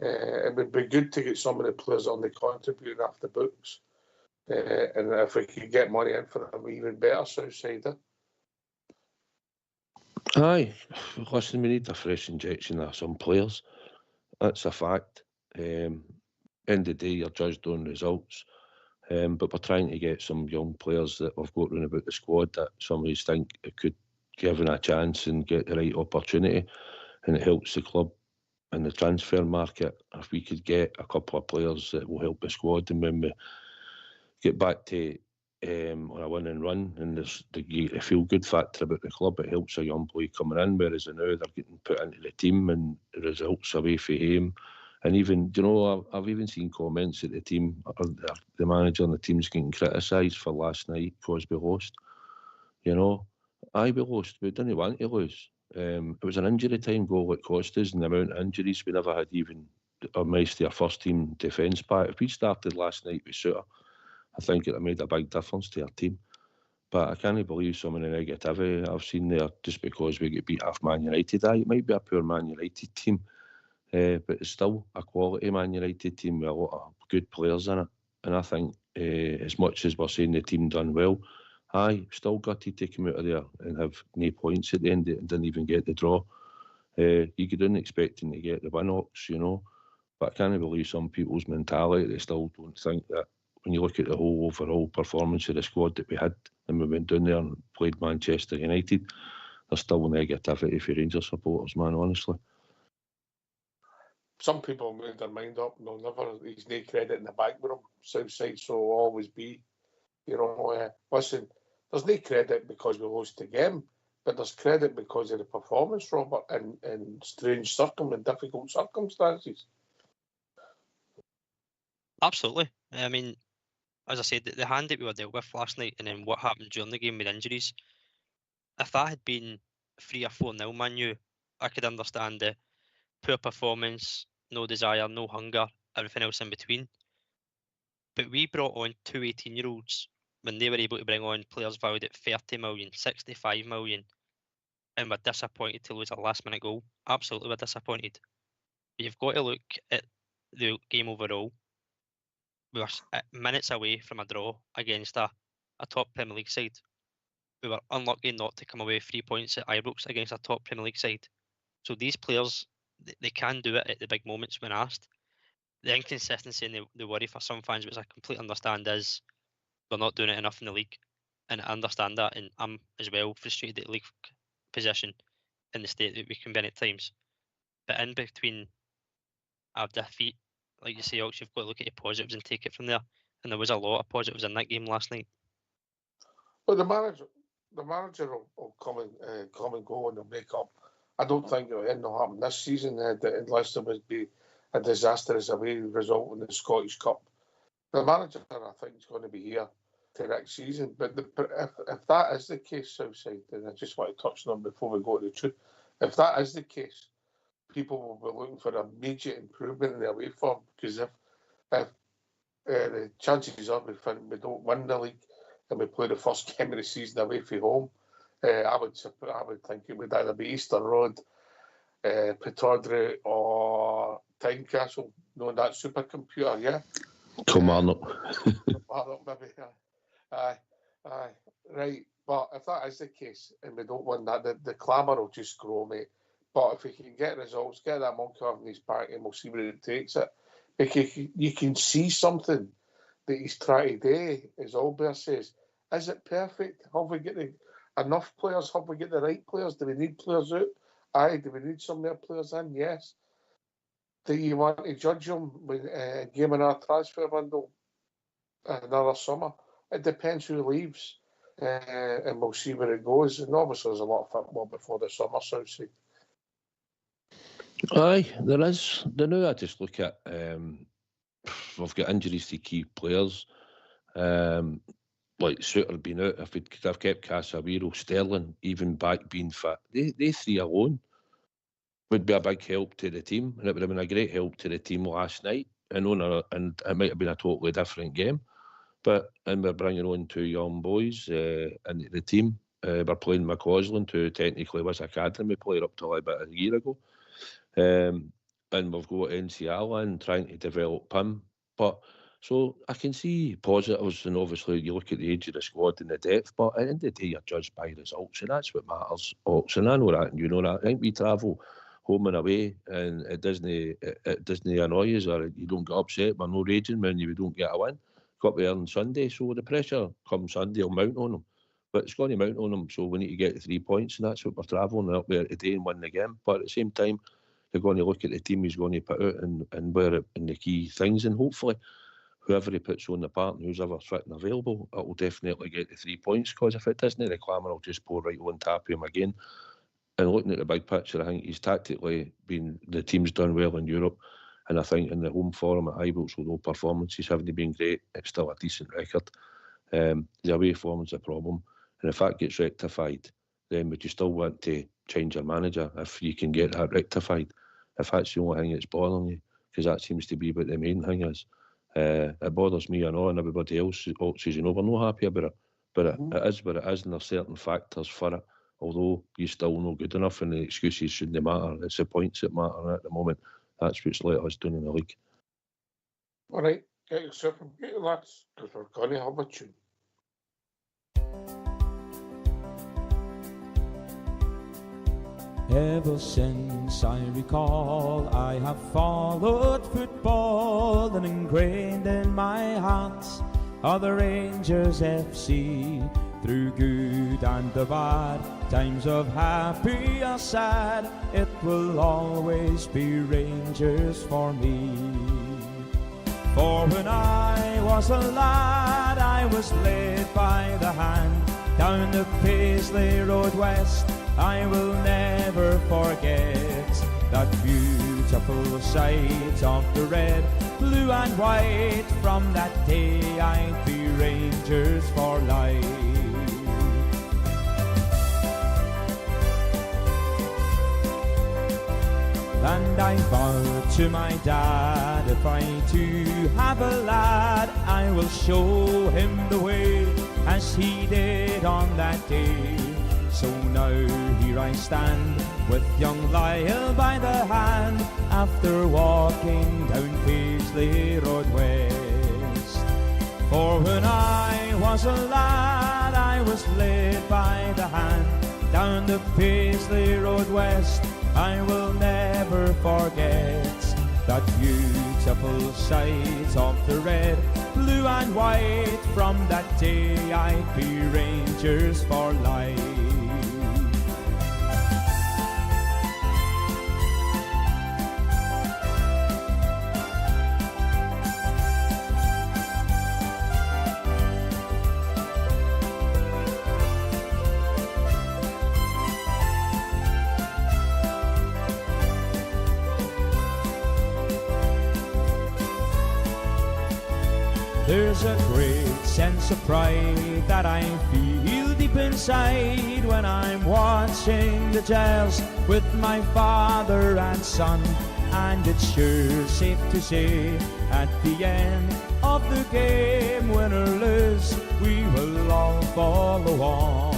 It would be good to get some of the players on the contributing off the books, and if we could get money in for them, even better, Southside. Aye, listen, we need a fresh injection of some players. That's a fact. End of the day, you're judged on results. But we're trying to get some young players that we've got round about the squad that some of us think it could give them a chance and get the right opportunity, and it helps the club in the transfer market. If we could get a couple of players that will help the squad, and when we get back to on a winning run, and there's the feel-good factor about the club, it helps a young boy coming in, whereas now they're getting put into the team and the results away from him. And even, I've even seen comments that the team, or the manager and the team's getting criticised for last night because we lost. Aye, we lost. We didn't want to lose. It was an injury time goal that cost us, and the amount of injuries we never had even amongst our first team defence back. If we started last night with Suter, I think it would have made a big difference to our team. But I can't believe some of the negativity I've seen there just because we get beat off Man United. It might be a poor Man United team, but it's still a quality Man United team with a lot of good players in it. And I think as much as we're saying the team done well, still gutted to come out of there and have no points at the end and didn't even get the draw. You couldn't expect them to get the win-offs, But I can't believe some people's mentality, they still don't think that when you look at the whole overall performance of the squad that we had and we went down there and played Manchester United, there's still negativity for Rangers supporters, man, honestly. Some people made their mind up. He's no credit in the back with him. Southside, so will always be. Listen, there's no credit because we lost the game, but there's credit because of the performance, Robert, in strange and difficult circumstances. Absolutely. I mean, as I said, the hand that we were dealt with last night and then what happened during the game with injuries, if that had been 3 or 4-0 Man U, I could understand the poor performance, no desire, no hunger, everything else in between. But we brought on 2 18-year-olds when they were able to bring on players valued at 30 million, 65 million, and we're disappointed to lose a last-minute goal. Absolutely, we're disappointed. But you've got to look at the game overall. We were minutes away from a draw against a top Premier League side. We were unlucky not to come away with 3 points at Ibrox against a top Premier League side. So these players, they can do it at the big moments when asked. The inconsistency and the worry for some fans, which I completely understand, is we're not doing it enough in the league. And I understand that, and I'm as well frustrated at the league position in the state that we can be in at times. But in between our defeat, like you say, Ox, you've got to look at the positives and take it from there. And there was a lot of positives in that game last night. Well, the manager will come and go and they'll make up. I don't think it'll happen this season unless there would be a disastrous away result in the Scottish Cup. The manager, I think, is going to be here to next season. But if that is the case, Southside, and I just want to touch on it before we go to the truth, if that is the case, people will be looking for an immediate improvement in the away form, because if the chances are we don't win the league and we play the first game of the season away from home, I would think it would either be Easter Road, Pittodrie, or Tynecastle, knowing that supercomputer, yeah? Kilmarnock. Maybe, aye. Right, but if that is the case and we don't win that, the clamour will just grow, mate. But if we can get results, get that monkey off his back, and we'll see where it takes it. Because you can see something that he's trying to do, as Albert says. Is it perfect? Have we got enough players? Have we got the right players? Do we need players out? Aye. Do we need some more players in? Yes. Do you want to judge them with a game in our transfer window another summer? It depends who leaves, and we'll see where it goes. And obviously, there's a lot of football before the summer, so to say. Aye, there is. The now I just look at we've got injuries to key players. Like Suter being out, if we could have kept Casemiro, Sterling, even back being fit, they 3 alone would be a big help to the team, and it would have been a great help to the team last night. And it might have been a totally different game, and we're bringing on 2 young boys into the team. We're playing McCausland, who technically was an academy player up till about a year ago. And we've got NCL in trying to develop him. But so I can see positives, and obviously you look at the age of the squad and the depth, but at the end of the day you're judged by results, and that's what matters. And I know that, and you know that. I think we travel home and away, and it doesn't annoy us, or you don't get upset. We're no raging when we don't get a win. Got there on Sunday, so the pressure come Sunday will mount on them. But it's going to mount on them, so we need to get the 3 points, and that's what we're travelling up there today and win the game. But at the same time, they're going to look at the team he's going to put out and where it in the key things, and hopefully whoever he puts on the part and who's ever fit and available, it will definitely get the 3 points, because if it doesn't, the clamour will just pour right on top of him again. And looking at the big picture, I think he's tactically the team's done well in Europe, and I think in the home form at Ibrox, although performances haven't been great, it's still a decent record. The away form is a problem, and if that gets rectified, then would you still want to change your manager if you can get that rectified. If that's the only thing that's bothering you, because that seems to be what the main thing is. It bothers me and all, and everybody else says, we're not happy about it. But it is what it is, and there's certain factors for it. Although you're still not good enough, and the excuses shouldn't matter. It's the points that matter at the moment. That's what's let us down in the league. All right, get yourself and get your lads, because we're going to have a tune. Ever since I recall, I have followed football, and ingrained in my heart are the Rangers FC. Through good and the bad, times of happy or sad, it will always be Rangers for me. For when I was a lad, I was led by the hand down the Paisley Road West. I will never forget that beautiful sight of the red, blue and white. From that day I'd be Rangers for life. And I vowed to my dad, if I too have a lad, I will show him the way as he did on that day. So now here I stand with young Lyle by the hand, after walking down Paisley Road West. For when I was a lad, I was led by the hand down the Paisley Road West. I will never forget that beautiful sight of the red, blue and white. From that day I'd be Rangers for life. There's a great sense of pride that I feel deep inside when I'm watching the Giles with my father and son. And it's sure safe to say, at the end of the game, win or lose, we will all follow on.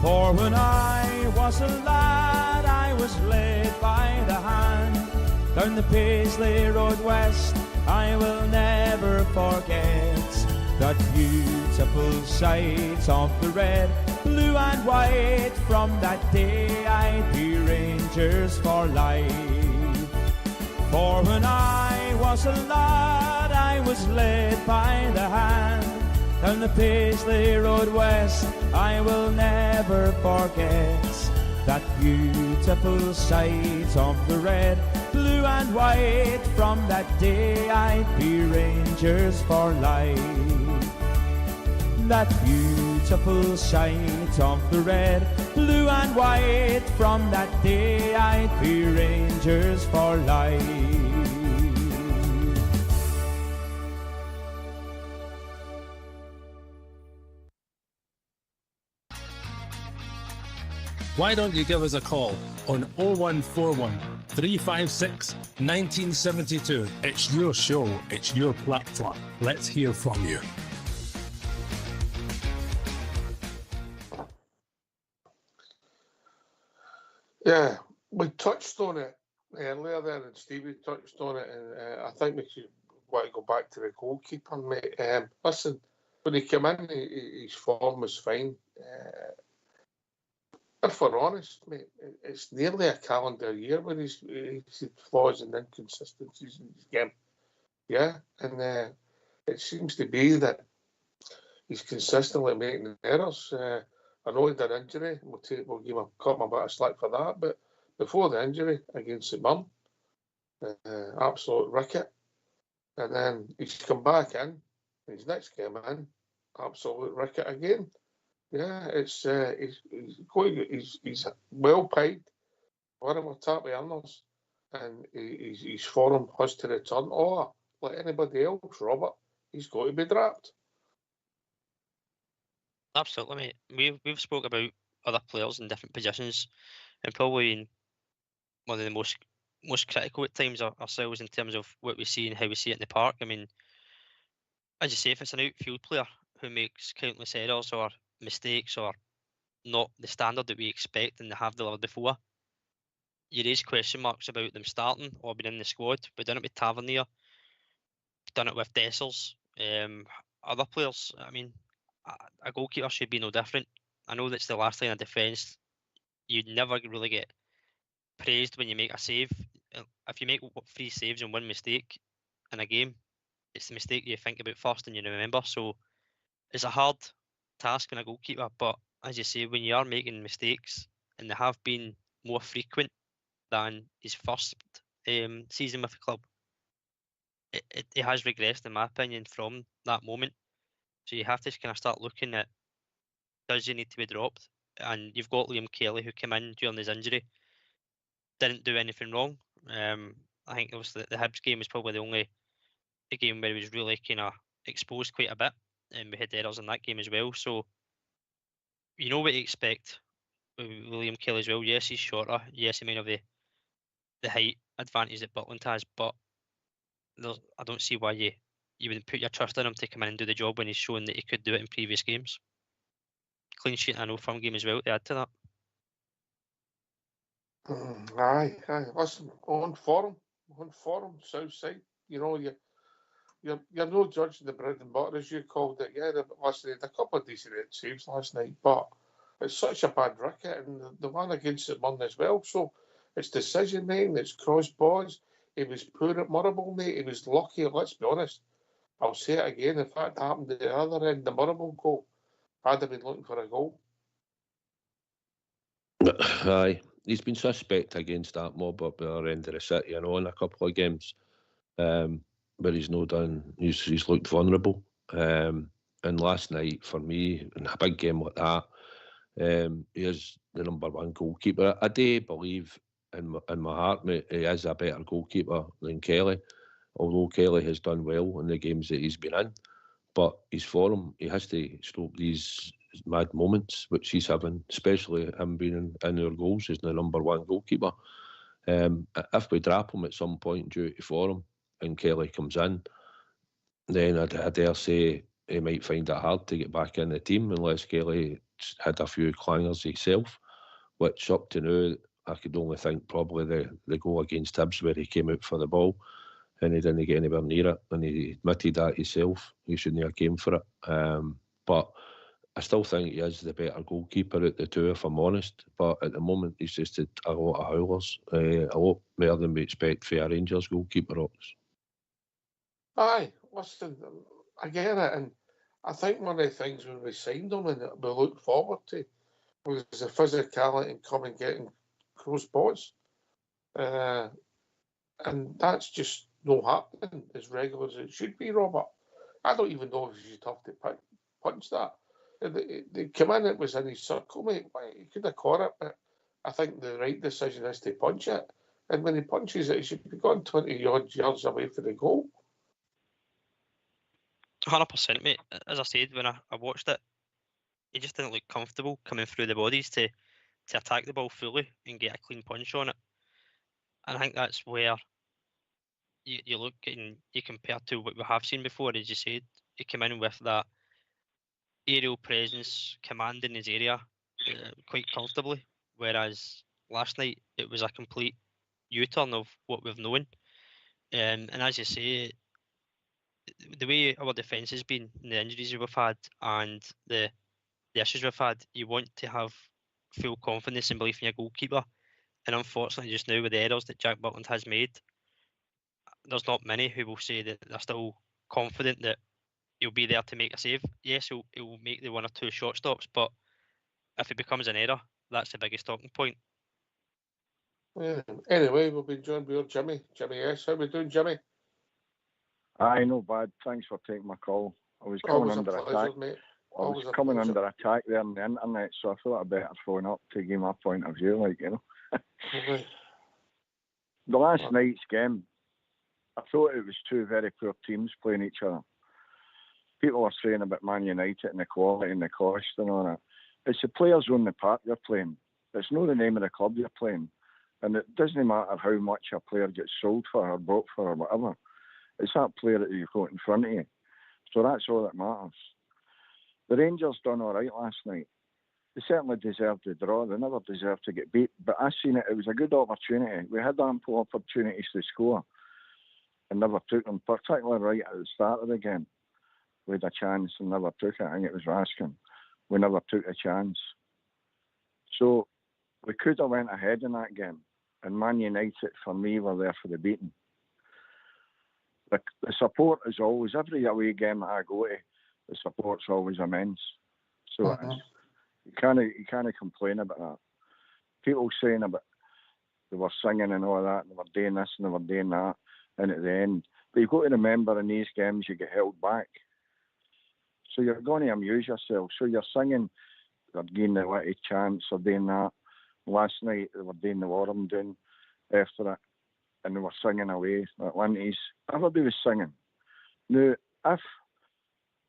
For when I was a lad, I was led by the hand down the Paisley Road West. I will never forget that beautiful sight of the red, blue and white. From that day I'd be Rangers for life. For when I was a lad, I was led by the hand down the Paisley Road West. I will never forget that beautiful sight of the red, blue and white. From that day I'd be Rangers for life. That beautiful sight of the red, blue and white. From that day I'd be Rangers for life. Why don't you give us a call on 0141 356 1972. It's your show, it's your platform. Let's hear from you. Yeah, we touched on it earlier there, and Stevie touched on it, and I think we should want to go back to the goalkeeper, mate. Listen, when he came in, his form was fine. If we're honest, mate, it's nearly a calendar year where he's had flaws and inconsistencies in his game. Yeah, and it seems to be that he's consistently making errors. I know he had an injury. We'll give him a bit of slack for that. But before the injury against St Mirren, absolute ricket. And then he's come back in. His next game in, absolute ricket again. Yeah, it's he's well paid, one of our top earners, and his form has to return. Oh, like anybody else, Robert, he's got to be dropped. Absolutely, mate. We've spoke about other players in different positions, and probably in one of the most critical at times ourselves in terms of what we see and how we see it in the park. I mean, as you say, if it's an outfield player who makes countless errors or mistakes or not the standard that we expect and they have delivered before, you raise question marks about them starting or being in the squad. We've done it with Tavernier, done it with Dessers, other players. I mean, a goalkeeper should be no different. I know that's the last line of defence. You'd never really get praised when you make a save. If you make 3 saves and 1 mistake in a game, it's the mistake you think about first and you remember. So it's a hard task being a goalkeeper, but as you say, when you are making mistakes, and they have been more frequent than his first season with the club, it has regressed, in my opinion, from that moment. So you have to kind of start looking at, does he need to be dropped? And you've got Liam Kelly, who came in during his injury, didn't do anything wrong. I think it was the Hibs game was probably the only game where he was really kind of exposed quite a bit, and we had errors in that game as well. So you know what to expect with William Kelly as well. Yes, he's shorter. Yes, he might have the height advantage that Butland has, but I don't see why you wouldn't put your trust in him to come in and do the job when he's shown that he could do it in previous games. Clean sheet, I know, from game as well to add to that. Aye. Listen, on form, South Side. You know, you're no judging the bread and butter, as you called it. Yeah, listen, they had a couple of decent saves last night, but it's such a bad wicket, and the one against St Mirren as well. So it's decision making, it's cross balls. He was poor at Murrable, mate. He was lucky. Let's be honest. I'll say it again. If that happened at the other end, the Murrable goal, I'd have been looking for a goal. Aye, he's been suspect against that mob up at the end of the city, you know, in a couple of games. But he's no done. He's looked vulnerable. And last night, for me, in a big game like that, he is the number 1 goalkeeper. I do believe in my heart, mate, he is a better goalkeeper than Kelly. Although Kelly has done well in the games that he's been in, but his form, he has to stop these mad moments which he's having, especially him being in our goals as the number 1 goalkeeper. If we drop him at some point due to form and Kelly comes in, then I dare say he might find it hard to get back in the team unless Kelly had a few clangers himself, which up to now I could only think probably the goal against Hibs where he came out for the ball and he didn't get anywhere near it, and he admitted that himself. He shouldn't have came for it. But I still think he is the better goalkeeper at the two, if I'm honest. But at the moment, he's just had a lot of howlers, a lot more than we expect for a Rangers goalkeeper. Aye, listen, I get it, and I think one of the things when we signed him and we looked forward to was the physicality and coming getting close balls. And that's just no happening as regular as it should be, Robert. I don't even know if you should have to punch that. They came in, it was in his circle, mate. He could have caught it, but I think the right decision is to punch it. And when he punches it, he should be going 20 odd yards away from the goal. 100%, mate. As I said, when I watched it, he just didn't look comfortable coming through the bodies to attack the ball fully and get a clean punch on it. And I think that's where you look and you compare to what we have seen before. As you said, he came in with that aerial presence, commanding his area quite comfortably, whereas last night it was a complete U-turn of what we've known. And as you say, the way our defence has been, the injuries we've had and the issues we've had, you want to have full confidence and belief in your goalkeeper. And unfortunately, just now with the errors that Jack Butland has made, there's not many who will say that they're still confident that he'll be there to make a save. Yes, he'll make the 1 or 2 shot stops, but if it becomes an error, that's the biggest talking point. Yeah. Anyway, we've been joined by Jimmy S. How we doing, Jimmy? Aye, no bad. Thanks for taking my call. I was coming under attack. Mate. I was coming under attack there on the internet, so I thought I'd better phone up to give my point of view, like, you know. Okay. The last night's game, I thought it was 2 very poor teams playing each other. People were saying about Man United and the quality and the cost and all that. It's the players on the park you're playing. It's not the name of the club you're playing. And it doesn't matter how much a player gets sold for or bought for or whatever. It's that player that you've got in front of you. So that's all that matters. The Rangers done all right last night. They certainly deserved the draw. They never deserved to get beat. But I seen it. It was a good opportunity. We had ample opportunities to score and never took them, particularly right at the start of the game. We had a chance and never took it. I think it was Raskin. We never took a chance. So we could have went ahead in that game. And Man United, for me, were there for the beating. The support is always, every away game I go to, the support's always immense. So it is. You can't complain about that. People saying about they were singing and all that, and they were doing this and they were doing that, and at the end. But you've got to remember in these games you get held back. So you're going to amuse yourself. So you're singing, they're giving the little chance or doing that. Last night they were doing the Warham doing after it, and they were singing away. Atlantis, everybody was singing. Now, if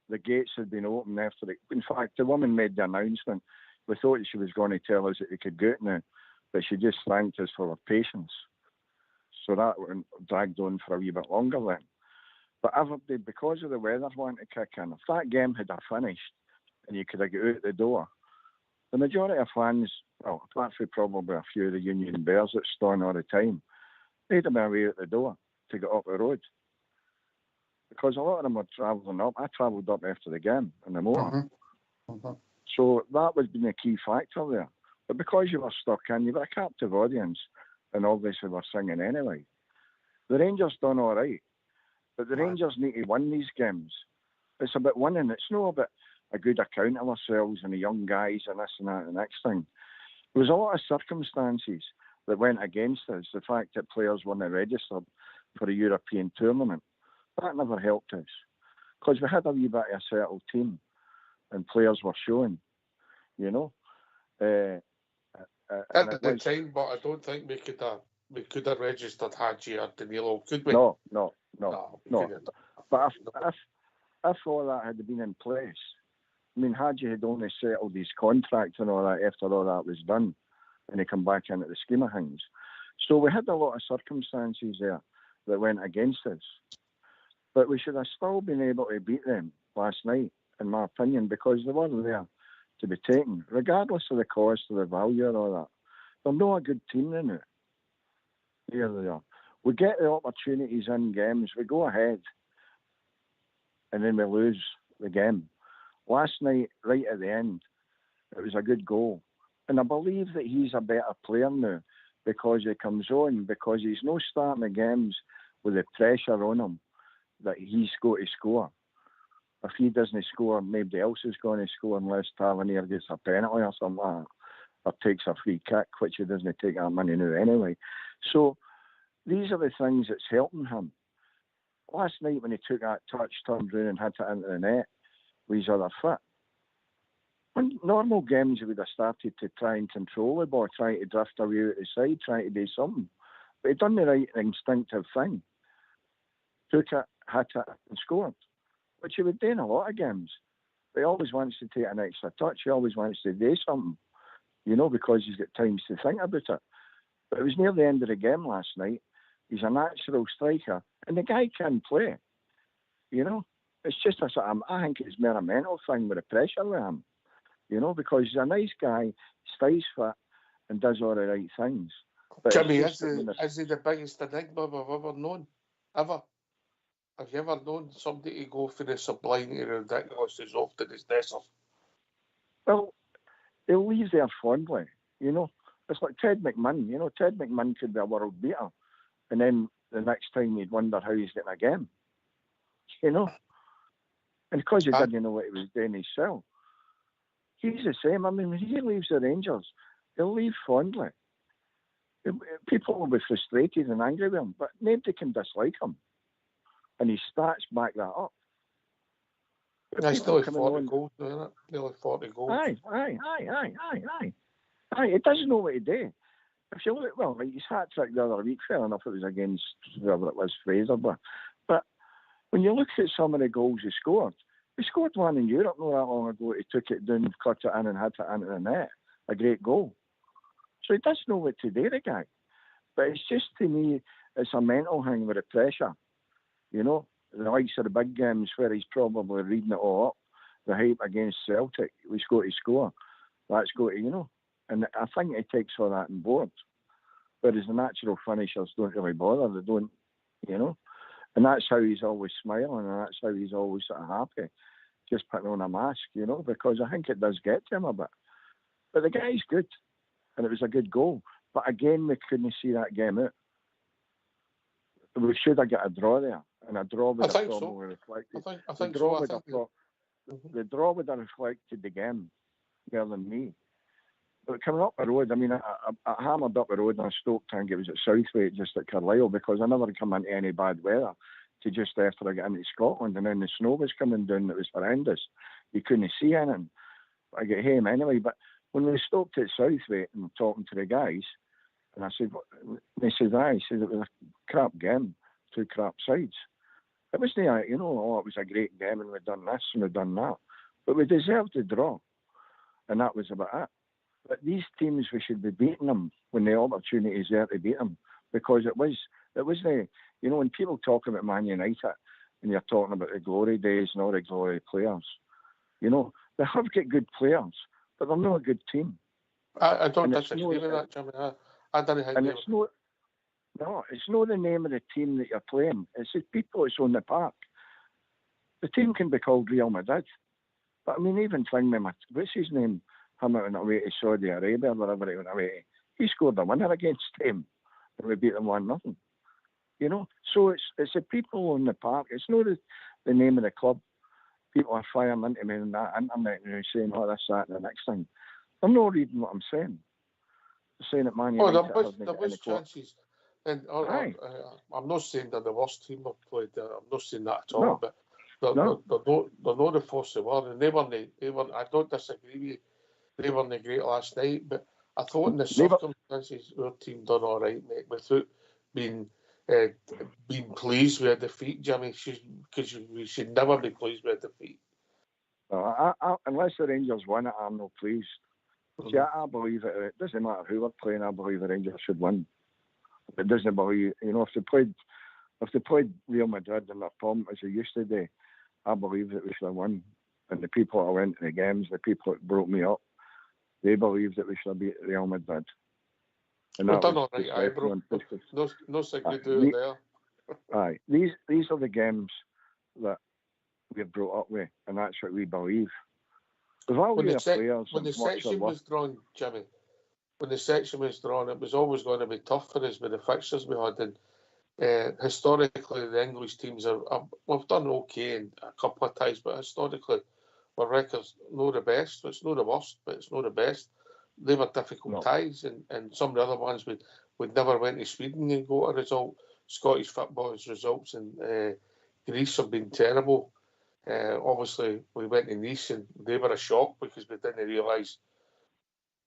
the gates had been opened after it, in fact, the woman made the announcement. We thought she was going to tell us that we could go it now, but she just thanked us for our patience. So that dragged on for a wee bit longer then. But everybody, because of the weather wanting to kick in, if that game had finished and you could have got out the door, the majority of fans, well, apart from probably a few of the Union Bears that stand all the time, they'd have been away out the door to get up the road. Because a lot of them were travelling up. I travelled up after the game in the motor. So that would have been a key factor there. But because you were stuck in, you were a captive audience, and obviously were singing anyway. The Rangers done all right. But the Rangers need to win these games. It's about winning. It's not about a good account of ourselves and the young guys and this and that and the next thing. There was a lot of circumstances that went against us. The fact that players weren't registered for a European tournament. That never helped us. Because we had a wee bit of a settled team and players were showing, you know. At the time, but I don't think we could have registered Hadji or Danilo, could we? No. Couldn't. But if all that had been in place, I mean, Hadji had only settled his contract and all that after all that was done, and he come back into the scheme of things. So we had a lot of circumstances there that went against us. But we should have still been able to beat them last night, in my opinion, because they weren't there to be taken, regardless of the cost or the value and all that. They're not a good team now. Here they are. We get the opportunities in games, we go ahead, and then we lose the game. Last night, right at the end, it was a good goal. And I believe that he's a better player now because he comes on, because he's not starting the games with the pressure on him that he's got to score. If he doesn't score, nobody else is going to score unless Tavernier gets a penalty or something like that, or takes a free kick, which he doesn't take that money now anyway. So these are the things that's helping him. Last night when he took that touch, turned round and hit it into the net with his other foot. In normal games, he would have started to try and control the ball, trying to drift away out the side, trying to do something. But he done the right instinctive thing. Took it, hit it and scored, which he would do in a lot of games. But he always wants to take an extra touch. He always wants to do something, you know, because he's got times to think about it. But it was near the end of the game last night. He's a natural striker, and the guy can play, you know. It's just I think it's more a mental thing with the pressure with him, you know, because he's a nice guy, stays fit, and does all the right things. But Jimmy, is he the biggest enigma we've ever known? Ever? Have you ever known somebody to go for the sublime and ridiculous as often as this? Well, he'll leave there fondly, you know. It's like Ted McMahon, you know. Ted McMahon could be a world beater, and then the next time you'd wonder how he's getting a game, you know. And because he didn't know what he was doing himself. He's the same. I mean, when he leaves the Rangers, he'll leave fondly. People will be frustrated and angry with him, but nobody can dislike him. And his stats back that up. He's nearly 40 goals, isn't it? Nearly 40 goals. Aye. He doesn't know what he did. If you look, well, like his hat trick the other week, fair enough, it was against whoever it was, Fraser. But when you look at some of the goals he scored, We scored one in Europe not that long ago. He took it down, cut it in and hit it into the net. A great goal. So he does know what to do, the guy. But it's just, to me, it's a mental thing with the pressure. You know, the likes of the big games where he's probably reading it all up. The hype against Celtic, we got to score. That's got to, you know. And I think he takes all that on board. Whereas the natural finishers don't really bother. They don't, you know. And that's how he's always smiling, and that's how he's always sort of happy. Just putting on a mask, you know, because I think it does get to him a bit. But the guy's good, and it was a good goal. But again, we couldn't see that game out. We should have got a draw there, and a draw would have probably reflected. I think so. The draw would have reflected the game better than me. But coming up the road, I mean, I hammered up the road and I Stoke, I think it was at Southwaite, just at Carlisle, because I never come into any bad weather to just after I got into Scotland, and then the snow was coming down. It was horrendous. You couldn't see anything. I get home anyway. But when we stopped at Southwaite and talking to the guys, and I said, they said, he said it was a crap game, 2 crap sides. It wasn't, you know, it was a great game and we'd done this and we'd done that. But we deserved the draw. And that was about it. But these teams, we should be beating them when the opportunity is there to beat them. Because it was the, you know, when people talk about Man United and you're talking about the glory days and all the glory players, you know, they have got good players, but they're not a good team. I don't disagree with that, Jimmy. I don't think it's not the name of the team that you're playing. It's the people that's on the park. The team can be called Real Madrid. But I mean, even what's his name? Him out away to Saudi Arabia or whatever he went away to. He scored a winner against him and we beat them 1-0. You know? So it's the people on the park. It's not the name of the club. People are firing into me on that internet and saying, oh, this, that, and the next thing. I'm not reading what I'm saying. I'm saying that Man United there was chances. And I'm not saying they're the worst team I've played. I'm not saying that at all. No. But they're not the force they were. And they weren't. I don't disagree with you. They weren't great last night. But I thought in the circumstances, our team done all right, mate, without being pleased with a defeat, Jimmy, because we should never be pleased with a defeat. Unless the Rangers win it, I'm not pleased. Mm-hmm. See, I believe it doesn't matter who we're playing, I believe the Rangers should win. It doesn't believe, you know, if they played Real Madrid in their form as they used to do, I believe that we should have won. And the people that went to the games, the people that brought me up, they believe that we should have beat Real Madrid. And we've done all right, bro. No secret to it there. Aye, these are the games that we're brought up with, and that's what we believe. When the section was drawn, Jimmy, when the section was drawn, it was always going to be tough for us with the fixtures we had. And historically, the English teams we've done okay in a couple of times, but historically, our records not the best. It's not the worst, but it's not the best. They were difficult ties, and some of the other ones we'd never went to Sweden and got a result. Scottish football's results in Greece have been terrible. Obviously, we went to Nice and they were a shock because we didn't realise.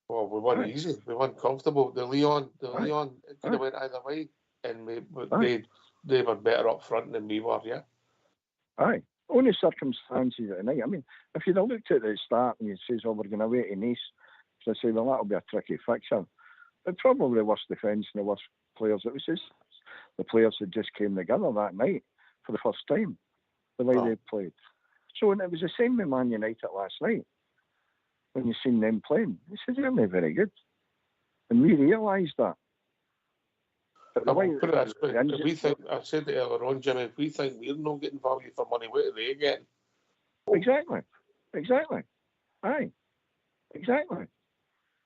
Well, we weren't easy. We weren't comfortable. The Lyon, it could have went either way, and they were better up front than we were. Yeah. Aye. Only circumstances at the night. I mean, if you'd have looked at the start and you says, "Oh, we're going away to Nice," so I say, "Well, that'll be a tricky fixture." But probably the worst defence and the worst players. It was just the players that just came together that night for the first time, the way they played. So and it was the same with Man United last night. When you seen them playing, they said they're not very good, and we realised that. But if we think, I said it earlier on, Jimmy, if we think we're not getting value for money, what are they getting? Exactly. Aye, exactly.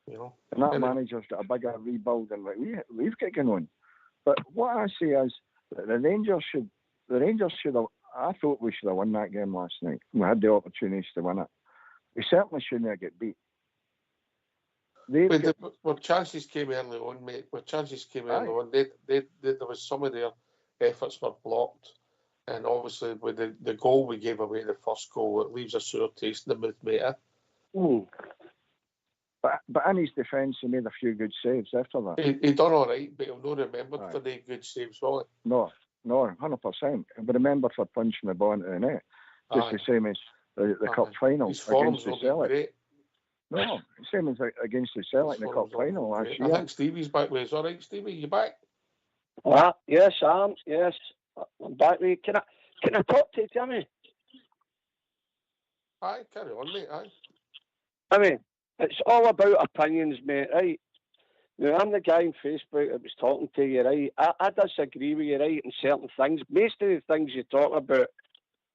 You know, and that manager's got a bigger rebuild than what we've got going on. But what I say is that the Rangers should have. I thought we should have won that game last night. We had the opportunities to win it. We certainly shouldn't have got beat. Where chances came early on, mate. Where chances came early on, there was some of their efforts were blocked, and obviously with the goal we gave away, the first goal, it leaves a sour taste in the mouth, mate. But in his defence, he made a few good saves after that. He done all right, but he'll not remembered for the good saves, will he? No, 100%. He'll be remembered for punching the ball into the net, just the same as the cup final His form's against the not been Celtic. great. No, same as against the Celtic in the cup final last year. I think Stevie's back with us. All right, Stevie, you back? Yes, Sam. Yes, I'm back. Mate. Can I talk to you, Jimmy? Aye, carry on, mate. Aye. I mean, it's all about opinions, mate. Right? Now, I'm the guy on Facebook that was talking to you, right? I disagree with you, right, in certain things. Most of the things you talk about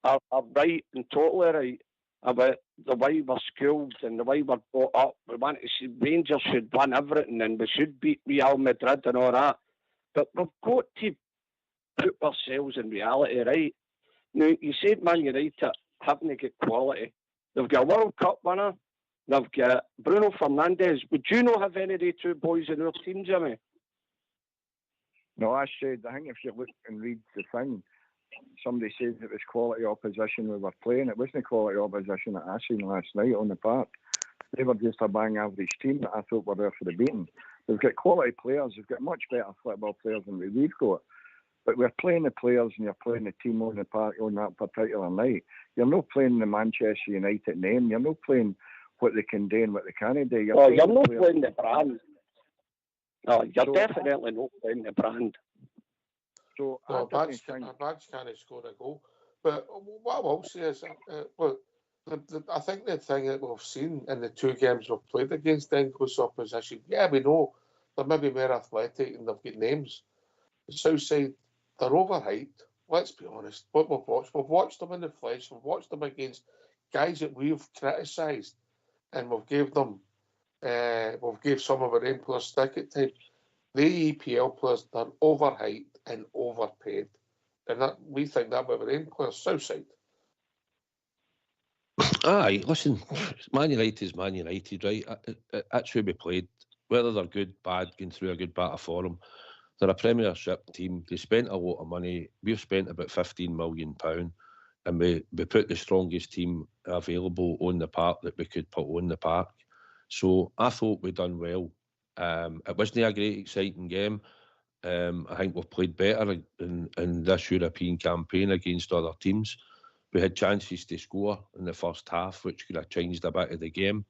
are right and totally right about the way we're schooled and the way we're brought up. We want to see Rangers should win everything and we should beat Real Madrid and all that. But we've got to put ourselves in reality, right? Now, you said Man United having to get quality. They've got a World Cup winner. They've got Bruno Fernandes. Would you not have any of the two boys in our team, Jimmy? No, I think if you look and read the thing, somebody said it was quality opposition we were playing. It wasn't quality opposition that I seen last night on the park. They were just a bang average team that I thought were there for the beating. They've got quality players. They've got much better football players than we've got. But we're playing the players and you're playing the team on the park on that particular night. You're not playing the Manchester United name. You're not playing what they can do and what they can't do. You're not playing the brand. No, you're definitely not playing the brand. So a badge can't score a goal. But what I will say is, I think the thing that we've seen in the two games we've played against the English opposition, we know they're maybe more athletic and they've got names. The Southside, they're overhyped. Let's be honest. What we've watched them in the flesh. We've watched them against guys that we've criticised, and we've gave some of our own players stick at time. The EPL players, they're overhyped and overpaid, and that we think that with our own players. Southside. Aye, listen, Man United is Man United, right? That's who we played. Whether they're good, bad, going through a good battle for them. They're a Premiership team. They spent a lot of money. We've spent about £15 million, and we put the strongest team available on the park that we could put on the park. So I thought we'd done well. It wasn't a great, exciting game. I think we've played better in this European campaign against other teams. We had chances to score in the first half, which could have changed a bit of the game.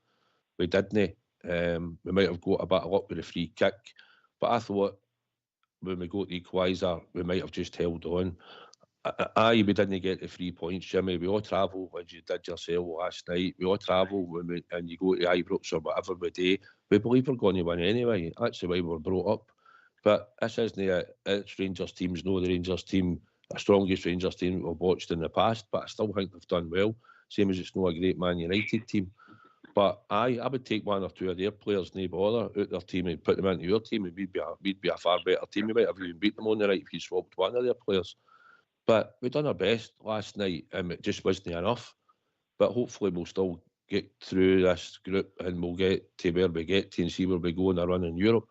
We didn't. We might have got a bit of luck with the free kick, but I thought when we got the equaliser, we might have just held on. We didn't get the 3 points, Jimmy. We all travel, as you did yourself last night. We all travel and you go to Ibrox or whatever we do. We believe we're going to win anyway. That's the way we're brought up. But this isn't it's Rangers teams. No, the Rangers team, the strongest Rangers team we've watched in the past, but I still think they've done well. Same as it's not a great Man United team. But I would take one or two of their players, no bother, out their team and put them into your team, and we'd be a far better team. We might have even beat them on the night if you swapped one of their players. But we've done our best last night, and it just wasn't enough. But hopefully we'll still get through this group and we'll get to where we get to and see where we go on a run in Europe.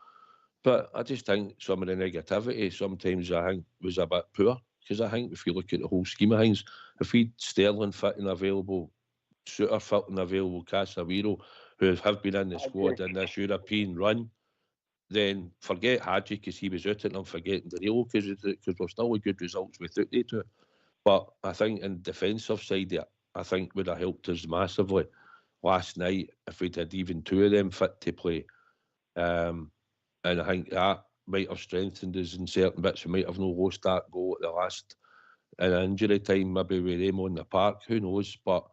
But I just think some of the negativity sometimes I think was a bit poor, because I think if you look at the whole scheme of things, if we'd Sterling fit and available, Suter fit and available, Casemiro, who have been in the squad in this European run, then forget Hadji because he was out and I'm forgetting Danilo because we're still with good results without the two. But I think in the defensive side, I think would have helped us massively last night if we'd had even two of them fit to play. And I think that might have strengthened us in certain bits. We might have no lost that goal at the last in injury time, maybe with them on the park, who knows. But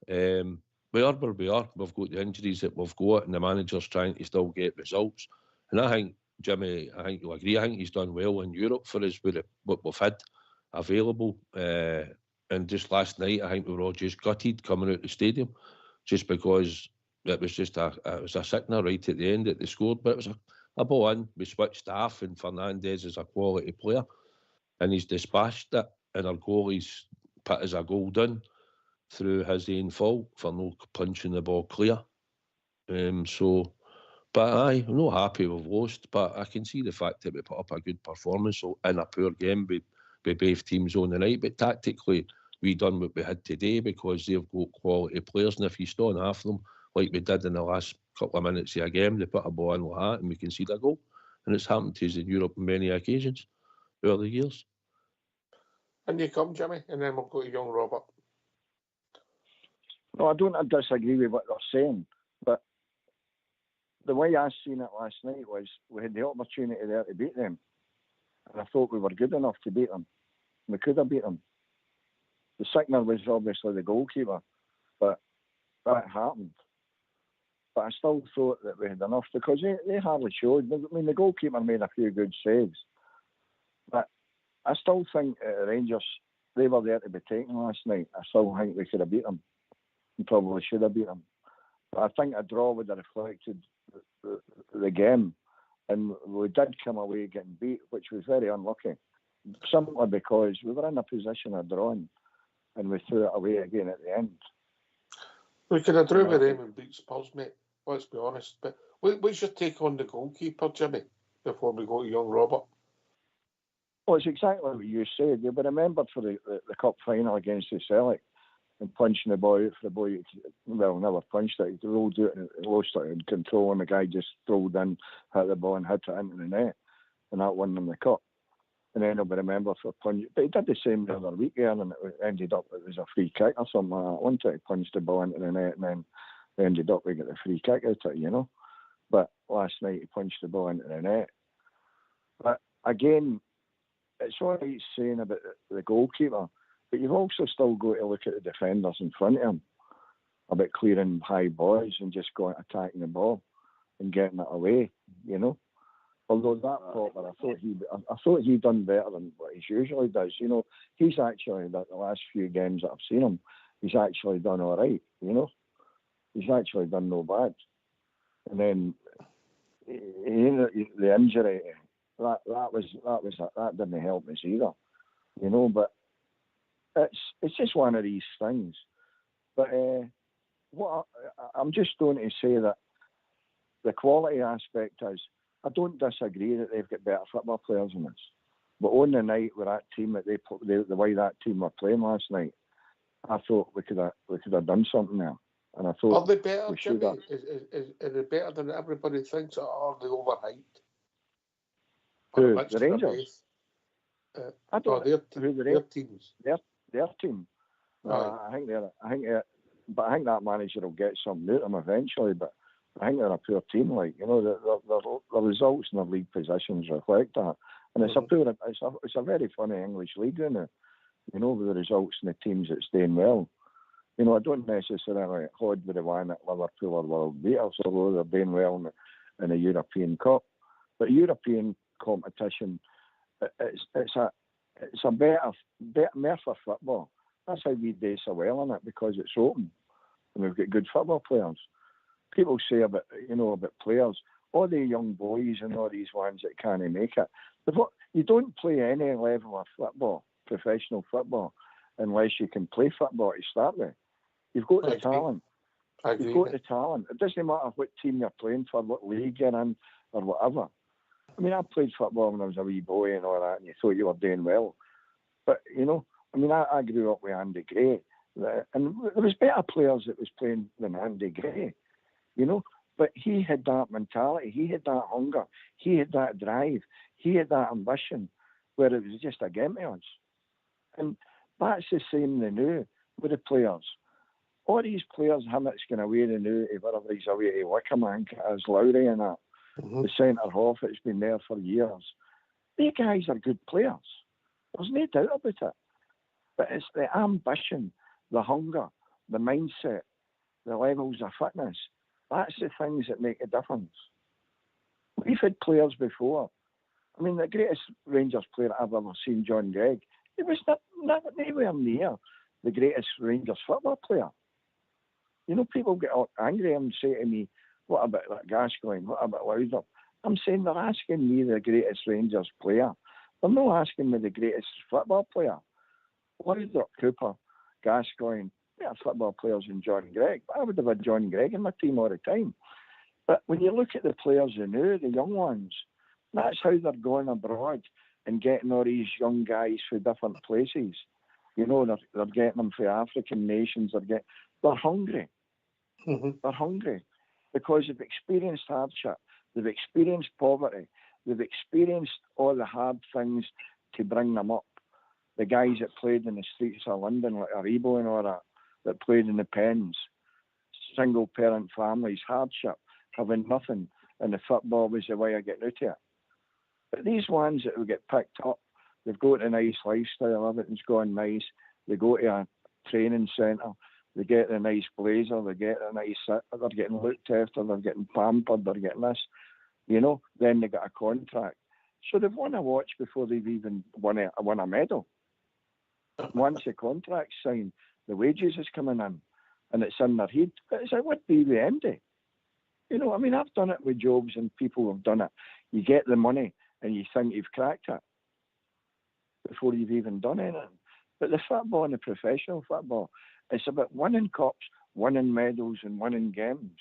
we are where we are. We've got the injuries that we've got and the manager's trying to still get results. And I think, Jimmy, I think you'll agree, I think he's done well in Europe for us with what we've had available. And just last night, I think we were all just gutted coming out the stadium, just because it was just a sickener right at the end that they scored. But it was a ball in. We switched half, and Fernandes is a quality player, and he's dispatched it. And our goalie's put us a goal down through his own fault for no punching the ball clear. But I'm not happy we've lost, but I can see the fact that we put up a good performance in a poor game with both teams on the night. But tactically, we done what we had today because they've got quality players, and if you stone half of them, like we did in the last couple of minutes of a game, they put a ball in like that and we concede a goal. And it's happened to us in Europe on many occasions over the years. And you come, Jimmy, and then we'll go to young Robert. No, I don't disagree with what they're saying, but the way I seen it last night was we had the opportunity there to beat them, and I thought we were good enough to beat them. We could have beat them. The sickener was obviously the goalkeeper, but that happened. But I still thought that we had enough because they hardly showed. I mean, the goalkeeper made a few good saves, but I still think Rangers, they were there to be taken last night. I still think we could have beat them and probably should have beat them. But I think a draw would have reflected the game, and we did come away getting beat, which was very unlucky, simply because we were in a position of drawing and we threw it away again at the end. We could have drew with them and beat Spurs, mate. Let's be honest. But what's your take on the goalkeeper, Jimmy, before we go to young Robert? Well, it's exactly what you said. You'll be remembered for the cup final against the Celtic and punching the ball out for the boy. Well, never punched it. He rolled out and lost it in control, and the guy just rolled in, hit the ball and hit it into the net, and that won them the cup. And then he'll be remembered for punching. But he did the same the other week, and it ended up it was a free kick or something like that. One time he punched the ball into the net, and then ended up we get the free kick out of it, you know. But last night he punched the ball into the net. But again, it's all right saying about the goalkeeper, but you've also still got to look at the defenders in front of him, about clearing high balls and just going attacking the ball and getting it away, you know. Although that Popper, I thought he done better than what he usually does. You know, he's actually the last few games that I've seen him, he's actually done all right. You know, he's actually done no bad. And then the injury that didn't help us either. You know, but it's just one of these things. But what I'm just going to say that the quality aspect is, I don't disagree that they've got better football players than us. But on the night with that team the way that team were playing last night, I thought we could have done something there. And I thought, are they better, Jimmy? Is they better than everybody thinks, or are they overhyped? Who, the Rangers? I don't know. Their teams. Their team. I think that manager will get something out of them eventually, but I think they're a poor team. Like, you know, the results in the league positions reflect that, and it's a very funny English league, isn't it? You know, with the results in the teams that's doing well. You know, I don't necessarily hold with the one at Liverpool or world beaters, although they're doing well in the European Cup. But European competition, it's a better for football. That's how we do so well in it, because it's open and we've got good football players. People say about players, all the young boys and all these ones that can't make it. But you don't play any level of football, professional football, unless you can play football to start with. You've got the talent. You've got the talent. It doesn't matter what team you're playing for, what league you're in, or whatever. I mean, I played football when I was a wee boy and all that, and you thought you were doing well. But, you know, I mean, I grew up with Andy Gray, and there was better players that was playing than Andy Gray, you know. But he had that mentality, he had that hunger, he had that drive, he had that ambition, where it was just a game to us. And that's the same now with the players. All these players, Hammett's going away the new, whatever he's away to Wickham, I think it is, Lowry and that. The centre half that's been there for years. These guys are good players. There's no doubt about it. But it's the ambition, the hunger, the mindset, the levels of fitness. That's the things that make a difference. We've had players before. I mean, the greatest Rangers player I've ever seen, John Greig, he was not anywhere near the greatest Rangers football player. You know, people get angry and say to me, what about that Gascoigne? What about Laudrup? I'm saying they're asking me the greatest Rangers player. They're not asking me the greatest football player. Laudrup, Cooper, Gascoigne, better football players than John Greig. But I would have had John Greig in my team all the time. But when you look at the players you know, the young ones, that's how they're going abroad and getting all these young guys from different places. You know, they're getting them from African nations. They're hungry. They're hungry because they've experienced hardship, they've experienced poverty, they've experienced all the hard things to bring them up. The guys that played in the streets of London, like Aribo and all that, that played in the pens, single parent families, hardship, having nothing, and the football was the way of getting out of it. But these ones that will get picked up, they've got a nice lifestyle, everything's going nice, they go to a training centre, they get a nice blazer, they get a nice, they're getting looked after, they're getting pampered, they're getting this, then they get a contract. So they've won a watch before they've even won a medal. Once the contract's signed, the wages is coming in, and it's in their head. It's like, what be the MD? I've done it with jobs, and people have done it. You get the money, and you think you've cracked it before you've even done anything. But the football and the professional football, it's about winning cups, winning medals, and winning games.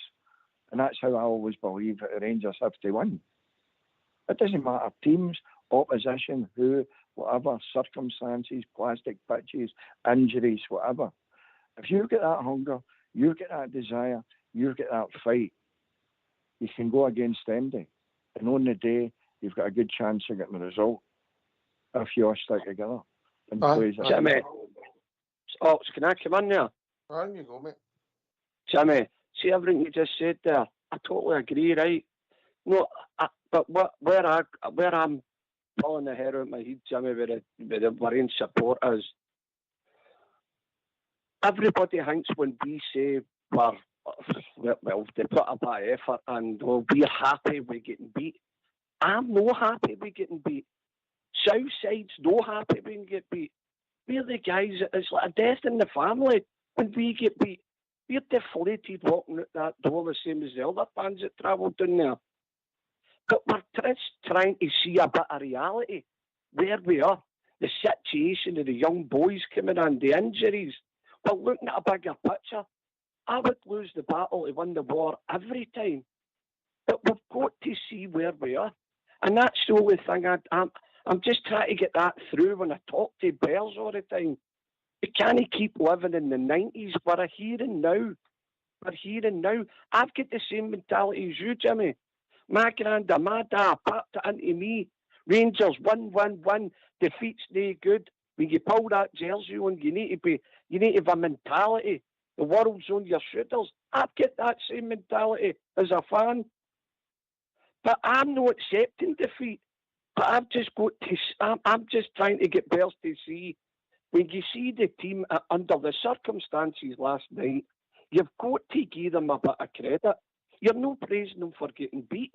And that's how I always believe that the Rangers have to win. It doesn't matter, teams, opposition, who, whatever, circumstances, plastic pitches, injuries, whatever. If you've got that hunger, you've got that desire, you've got that fight, you can go against anybody. And on the day, you've got a good chance of getting the result if you all stick together. And Jimmy, can I come in there? On you go, mate. Jimmy, see everything you just said there. I totally agree, right? No, but where I'm pulling the hair out of my head, Jimmy, with the worrying supporters, everybody thinks when we say well, they put a bit of effort and we're happy with getting beat. I'm not happy with getting beat. Southside's not happy when we get beat. We're the guys, it's like a death in the family when we get beat. We're deflated walking out that door the same as the other fans that travelled down there. But we're just trying to see a bit of reality, where we are, the situation of the young boys coming in, the injuries. We're looking at a bigger picture. I would lose the battle to win the war every time. But we've got to see where we are. And that's the only thing I'm just trying to get that through when I talk to Bears all the time. We can't keep living in the 90s. We're here and now. We're here and now. I've got the same mentality as you, Jimmy. My granda, my dad, papped it into me. Rangers, win. Defeat's no good. When you pull that jersey on, you need to have a mentality. The world's on your shoulders. I've got that same mentality as a fan. But I'm not accepting defeat. But I'm just trying to get Bears to see, when you see the team under the circumstances last night, you've got to give them a bit of credit. You're not praising them for getting beat.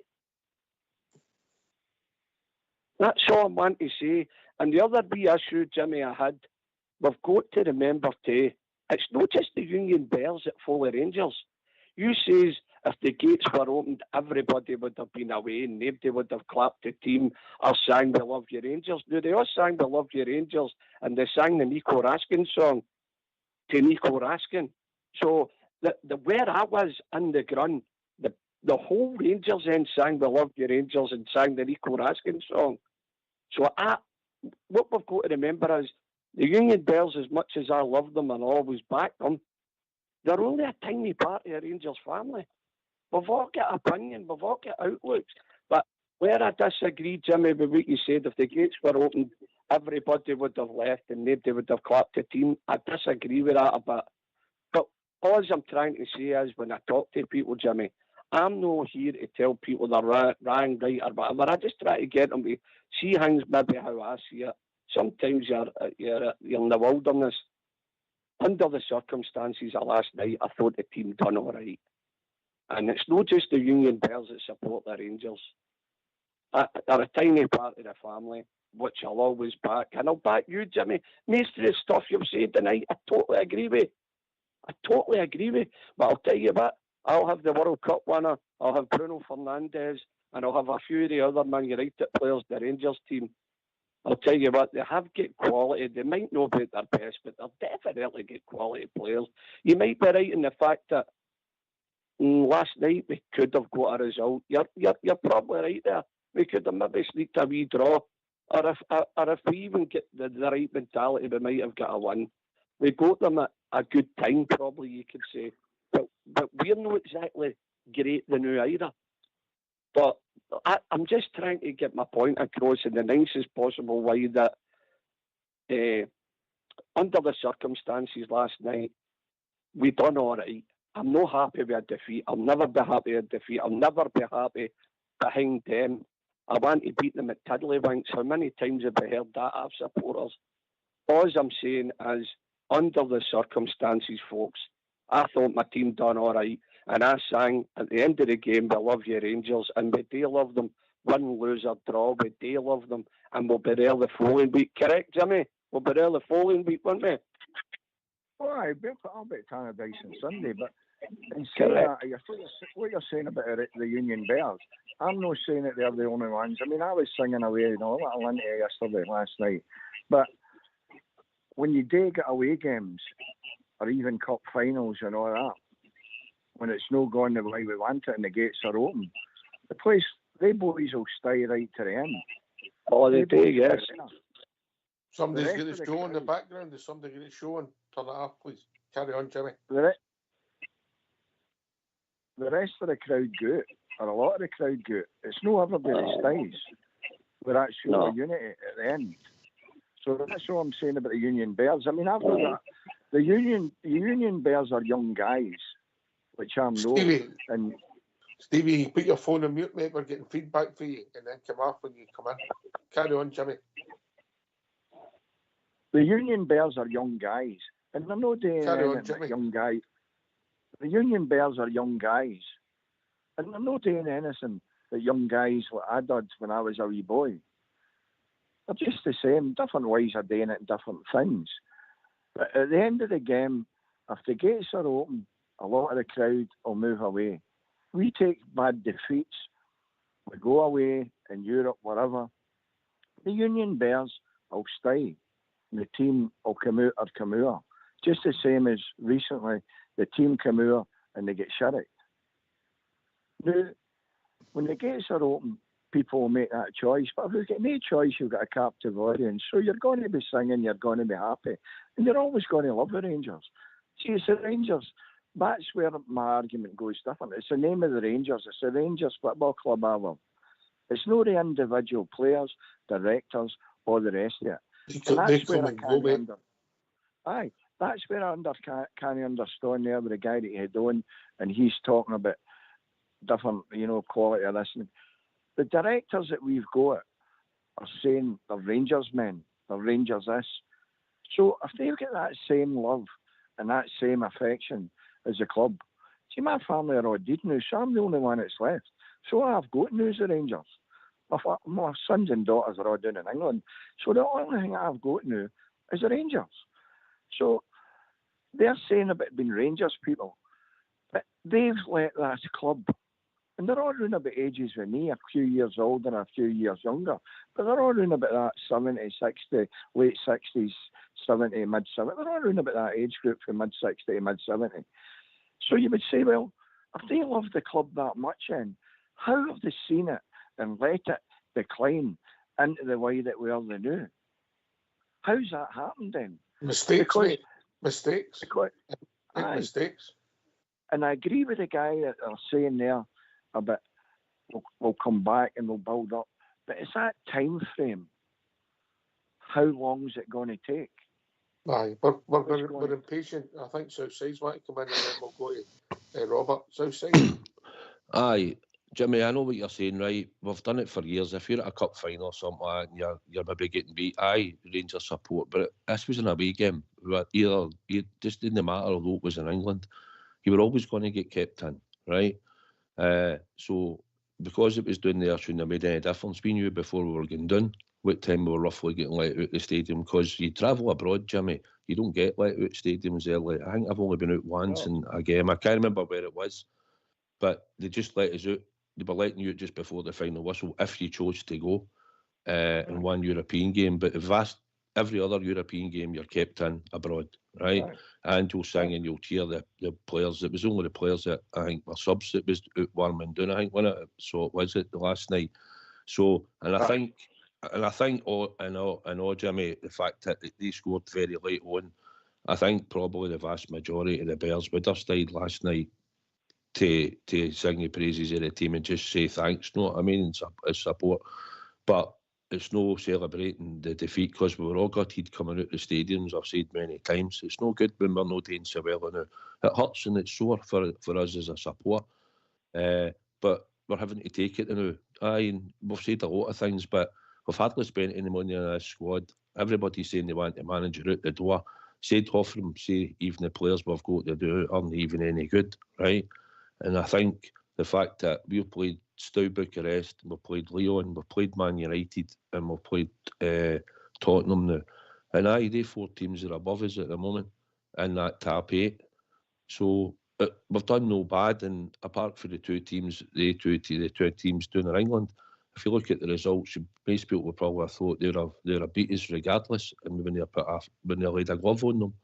That's all I want to say. And the other wee issue, Jimmy, I had, we've got to remember too, it's not just the Union Bears that follow Rangers. You says if the gates were opened, everybody would have been away and nobody would have clapped the team or sang "We Love Your Rangers." No, they all sang "We Love Your Rangers" and they sang the Nico Raskin song to Nico Raskin. So the where I was in the ground, the whole Rangers end sang "We Love Your Rangers" and sang the Nico Raskin song. So what we've got to remember is the Union Bears, as much as I love them and always back them, they're only a tiny part of a Rangers family. We've all got opinion, we've all got outlooks. But where I disagree, Jimmy, with what you said, if the gates were open, everybody would have left and nobody would have clapped the team. I disagree with that a bit. But all I'm trying to say is, when I talk to people, Jimmy, I'm not here to tell people they're wrong, right, or whatever. I just try to get them to see things maybe how I see it. Sometimes you're in the wilderness. Under the circumstances of last night, I thought the team done all right. And it's not just the Union Bears that support the Rangers. They're a tiny part of the family, which I'll always back. And I'll back you, Jimmy. Most of the stuff you've said tonight, I totally agree with. But I'll tell you what, I'll have the World Cup winner, I'll have Bruno Fernandes, and I'll have a few of the other Man United players, the Rangers team. I'll tell you what, they have got quality. They might not be at their best, but they'll definitely get quality players. You might be right in the fact that last night we could have got a result. You're probably right there. We could have maybe sneaked a wee draw. Or if we even get the right mentality, we might have got a win. We got them at a good time, probably, you could say. But we're not exactly great the new either. But I'm just trying to get my point across in the nicest possible way that under the circumstances last night, we done all right. I'm not happy with a defeat. I'll never be happy with a defeat. I'll never be happy behind them. I want to beat them at Tiddlywinks. How many times have I heard that of supporters? All I'm saying is, under the circumstances, folks, I thought my team done all right. And I sang, at the end of the game, we love you, Rangers, and we do love them. Win, lose or draw, we do love them. And we'll be there the following week. Correct, Jimmy? We'll be there the following week, won't we? All right, I'll be at Tannadice on Sunday, but in saying that, what you're saying about the Union Bears, I'm not saying that they're the only ones. I mean, I was singing away, a little into yesterday, last night. But when you do get away games, or even cup finals and all that, when it's not going the way we want it and the gates are open, the place, they boys will stay right to the end. Oh, they do, yes. Somebody's got a show in the background. There's somebody got a show on. Turn it off, please. Carry on, Jimmy. The rest of the crowd go, or a lot of the crowd go. It's no everybody stays. We're actually a unity at the end. So that's all I'm saying about the Union Bears. I mean, I've got that. The Union Bears are young guys, which I'm Stevie, no. And Stevie, put your phone on mute, mate. We're getting feedback for you, and then come off when you come in. Carry on, Jimmy. The Union Bears are young guys, and they're not doing anything young guys. The Union Bears are young guys, and they're not doing anything that young guys like I did when I was a wee boy. They're just the same, different ways of doing it and different things. But at the end of the game, if the gates are open, a lot of the crowd will move away. We take bad defeats, we go away in Europe, wherever. The Union Bears will stay. The team will come out. Just the same as recently, the team come out and they get shirricked. Now, when the gates are open, people will make that choice. But if you've got no choice, you've got a captive audience. So you're going to be singing, you're going to be happy. And you're always going to love the Rangers. See, it's the Rangers. That's where my argument goes different. It's the name of the Rangers. It's the Rangers Football Club I love. It's not the individual players, directors, or the rest of it. And that's where I can't that's where I can't understand there with the guy that he had on, and he's talking about different, quality of listening. The directors that we've got are saying they're Rangers men, they're Rangers this. So if they've got that same love and that same affection as a club, see, my family are all dead now, so I'm the only one that's left. So I've got news the Rangers. My sons and daughters are all down in England. So the only thing I've got now is the Rangers. So they're saying about being Rangers people, but they've let that club, and they're all around about ages with me, a few years older and a few years younger, but they're all around about that 70, 60, late 60s, 70, mid 70. They're all around about that age group from mid 60 to mid 70. So you would say, well, if they love the club that much, then how have they seen it and let it decline into the way that we are now? How's that happened then? Mistakes. Mistakes. And I agree with the guy that are saying there about we'll come back and we'll build up. But it's that time frame. How long is it going to take? Aye, we're impatient. I think Southside's want to come in and then we'll go to Robert. Southside. Aye, Jimmy, I know what you're saying, right? We've done it for years. If you're at a cup final or something like that and you're maybe getting beat, aye, Rangers support. But this was an away game. It just didn't matter, although it was in England. You were always going to get kept in, right? So because it was down there, shouldn't have made any difference. We knew before we were getting done what time we were roughly getting let out the stadium, because you travel abroad, Jimmy, you don't get let out stadiums early. I think I've only been out once in a game. I can't remember where it was, but they just let us out. They were letting you out just before the final whistle if you chose to go in one European game. But every other European game, you're kept in abroad, right? And you'll sing and you'll cheer the players. It was only the players that I think were subs that was out warming down, I think, wasn't it? So it was it the last night. So, and I think, Jimmy, the fact that they scored very late on, I think probably the vast majority of the Bears would have stayed last night to sing the praises of the team and just say thanks, you know what I mean, as support. But it's no celebrating the defeat because we were all gutted coming out the stadiums. I've said many times, it's no good when we're not doing so well. And it hurts and it's sore for us as a support. But we're having to take it now. And we've said a lot of things, but we've hardly spent any money on this squad. Everybody's saying they want the manager out the door. Said half of them say even the players we've got to do aren't even any good, right? And I think the fact that we've played Steaua Bucharest, we've played Lyon, we've played Man United, and we've played Tottenham now. And they 4 teams are above us at the moment in that top 8. So we've done no bad, and apart from the 2 teams, the two teams down in England, if you look at the results, most people would probably have thought they'd have beat us regardless, and when they laid a glove on them.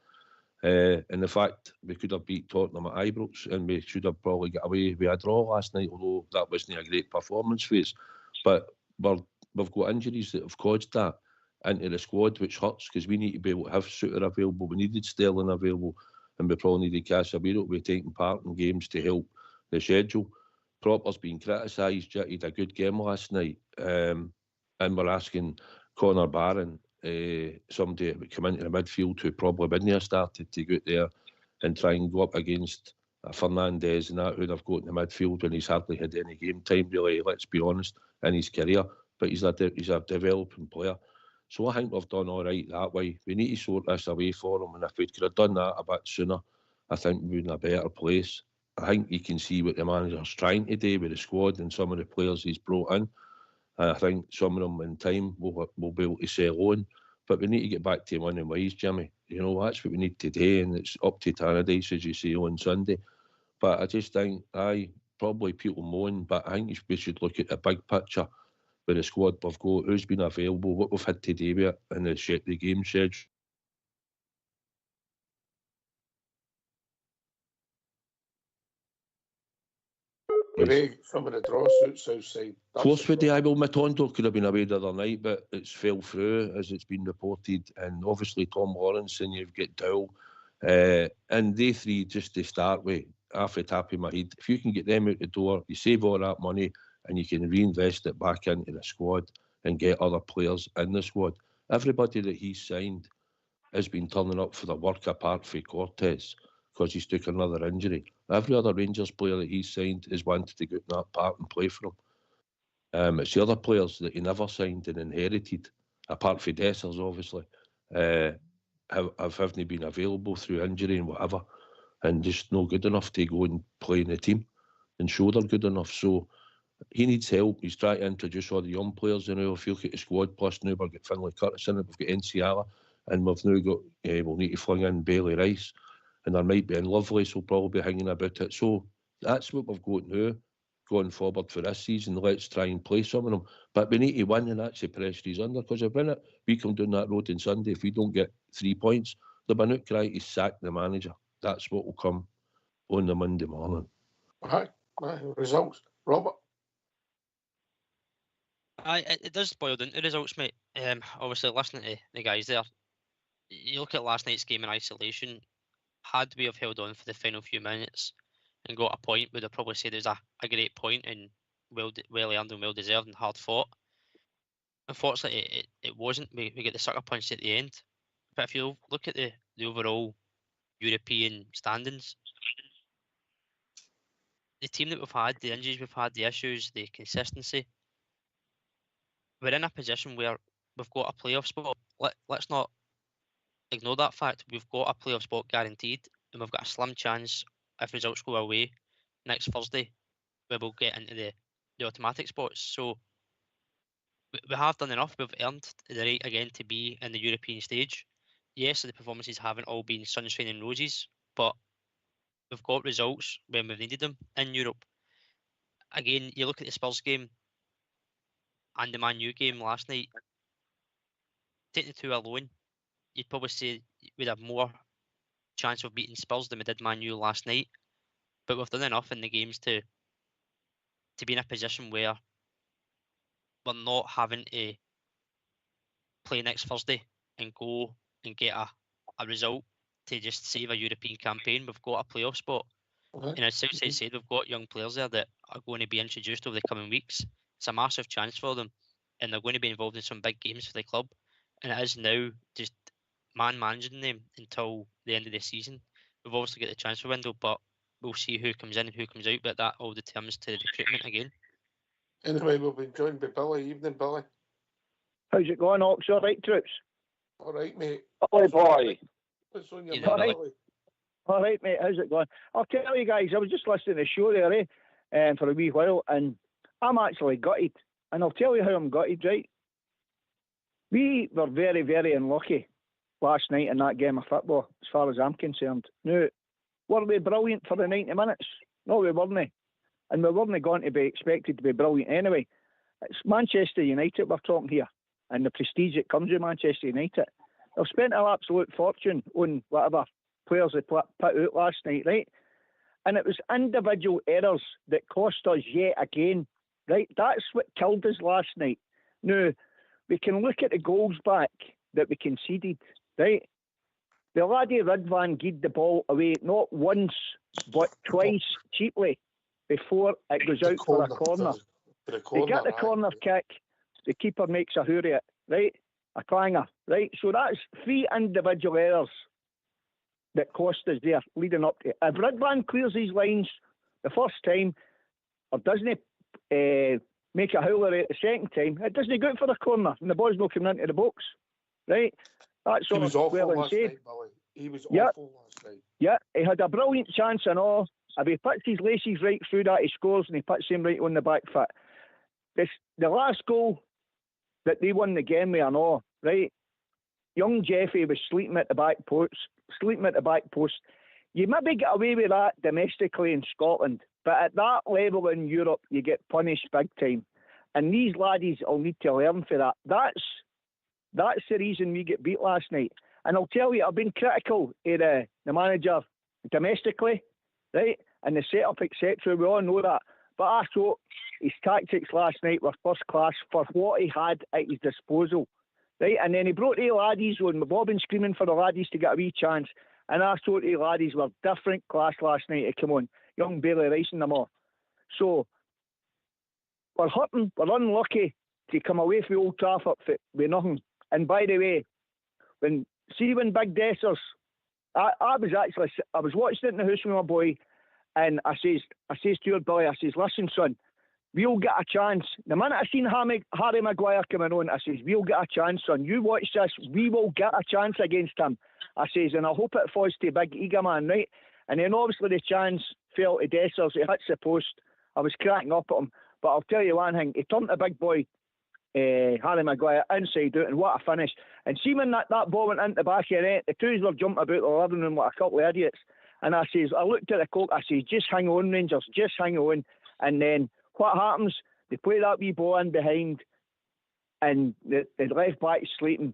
And the fact we could have beat Tottenham at Ibrox, and we should have probably got away with a draw last night, although that wasn't a great performance for us. But we've got injuries that have caused that into the squad, which hurts because we need to be able to have Suter available. We needed Sterling available, and we probably needed Casemiro to be taking part in games to help the schedule. Propper's been criticised. He had a good game last night, and we're asking Connor Barron, somebody that would come into the midfield who probably wouldn't have started, to go out there and try and go up against Fernandes and that, who they've got in the midfield when he's hardly had any game time, really, let's be honest, in his career. But he's a developing player. So I think we've done all right that way. We need to sort this away for him, and if we could have done that a bit sooner, I think we'd be in a better place. I think you can see what the manager's trying to do with the squad and some of the players he's brought in. And I think some of them in time will be able to sell on. But we need to get back to winning ways, Jimmy. You know, that's what we need today, and it's up to Tannadice, as you say, on Sunday. But I just think, probably people moan, but I think we should look at the big picture with the squad we've got, who's been available, what we've had to do with it, and the game schedule. Some of the draw suits outside. Close with the well, Matondo could have been away the other night, but it's fell through as it's been reported. And obviously Tom Lawrence, and you've got Dowell, and they 3 just to start with, half the top of my head. If you can get them out the door, you save all that money and you can reinvest it back into the squad and get other players in the squad. Everybody that he's signed has been turning up for the work apart from Cortez, because he's took another injury. Every other Rangers player that he's signed has wanted to go in that part and play for him. It's the other players that he never signed and inherited, apart from Dessers, obviously, haven't been available through injury and whatever, and just not good enough to go and play in the team and show they're good enough. So he needs help. He's trying to introduce all the young players. You know, if you look at the squad, plus now we've got Finlay Curtis in it, we've got Enciala, and we've now got, we'll need to fling in Bailey Rice. And there might be in Lovelace will probably be hanging about it. So that's what we've got now going forward for this season. Let's try and play some of them. But we need to win, and that's the pressure he's under. Because if we come down that road on Sunday, if we don't get 3 points, they'll be out crying to sack the manager. That's what will come on the Monday morning. Results. Robert? It does boil down to results, mate. Obviously, listening to the guys there, you look at last night's game in isolation. Had we have held on for the final few minutes and got a point, we'd have probably said it was a great point and well earned and well deserved and hard fought. Unfortunately, it wasn't. We get the sucker punch at the end. But if you look at the overall European standings, the team that we've had, the injuries we've had, the issues, the consistency, we're in a position where we've got a playoff spot. Let's not ignore that fact. We've got a playoff spot guaranteed, and we've got a slim chance, if results go away next Thursday, where we'll get into the automatic spots. So we have done enough. We've earned the right again to be in the European stage. Yes, the performances haven't all been sunshine and roses, but we've got results when we've needed them in Europe. Again, you look at the Spurs game and the Man U game last night, taking the 2 alone, you'd probably say we'd have more chance of beating Spurs than we did Man U last night. But we've done enough in the games to be in a position where we're not having to play next Thursday and go and get a result to just save a European campaign. We've got a playoff spot. And as Southside said, we've got young players there that are going to be introduced over the coming weeks. It's a massive chance for them. and they're going to be involved in some big games for the club. And it is now just managing them until the end of the season. We've obviously got the transfer window, but we'll see who comes in and who comes out. But that all determines to the recruitment again. Anyway, we'll be joined by Billy. Evening, Billy. How's it going, Ox? All right, troops? All right, mate. Billy boy. What's on your Evening, mind, Billy. Billy? All right, mate. How's it going? I'll tell you guys, I was just listening to the show there, for a wee while, and I'm actually gutted. And I'll tell you how I'm gutted, right? We were very, very unlucky last night in that game of football, as far as I'm concerned. Now, were we brilliant for the 90 minutes? No, we weren't. And we weren't going to be expected to be brilliant anyway. It's Manchester United we're talking here, and the prestige that comes with Manchester United. They've spent an absolute fortune on whatever players they put out last night, right? And it was individual errors that cost us yet again, right? That's what killed us last night. Now, we can look at the goals back that we conceded, right? The laddie Ridvan gave the ball away not once, but twice cheaply before it goes out for a corner. They get the corner kick, the keeper makes a hurry it, right? A clanger, right? So that's 3 individual errors that cost us there leading up to it. If Ridvan clears these lines the first time, or doesn't make a howler at the second time, it doesn't go out for the corner and the ball's not coming into the box, right? That's He was awful well last said. night, Billy. He was awful last night. Yeah, he had a brilliant chance and all. If he puts his laces right through that, he scores and he puts him right on the back foot. The last goal that they won the game with and all, right? Young Jeffy was sleeping at the back post. You maybe get away with that domestically in Scotland, but at that level in Europe, you get punished big time. And these laddies will need to learn for that. That's the reason we get beat last night. And I'll tell you, I've been critical of the manager domestically, right? And the setup, etc. We all know that. But I thought his tactics last night were first class for what he had at his disposal, right? And then he brought the laddies on, bobbing screaming for the laddies to get a wee chance. And I thought the laddies were different class last night to come on. Young Bailey Rice and them all. So we're hurting, we're unlucky to come away from Old Trafford with nothing. And by the way, when Big Dessers, I was watching it in the house with my boy, and I says to your Billy, I says, listen, son, we'll get a chance. The minute I seen Harry Maguire coming on, I says, we'll get a chance, son. You watch this, we will get a chance against him. I says, and I hope it falls to Big Eager Man, right? And then obviously the chance fell to Dessers, he hits the post. I was cracking up at him. But I'll tell you one thing, he turned the big boy, Harry Maguire, inside out, and what a finish. And see when that ball went into the back of the net, the twos were jumping about the living room like a couple of idiots. And I looked at the coach, I says, just hang on, Rangers, just hang on. And then what happens? They play that wee ball in behind, and the left back is sleeping,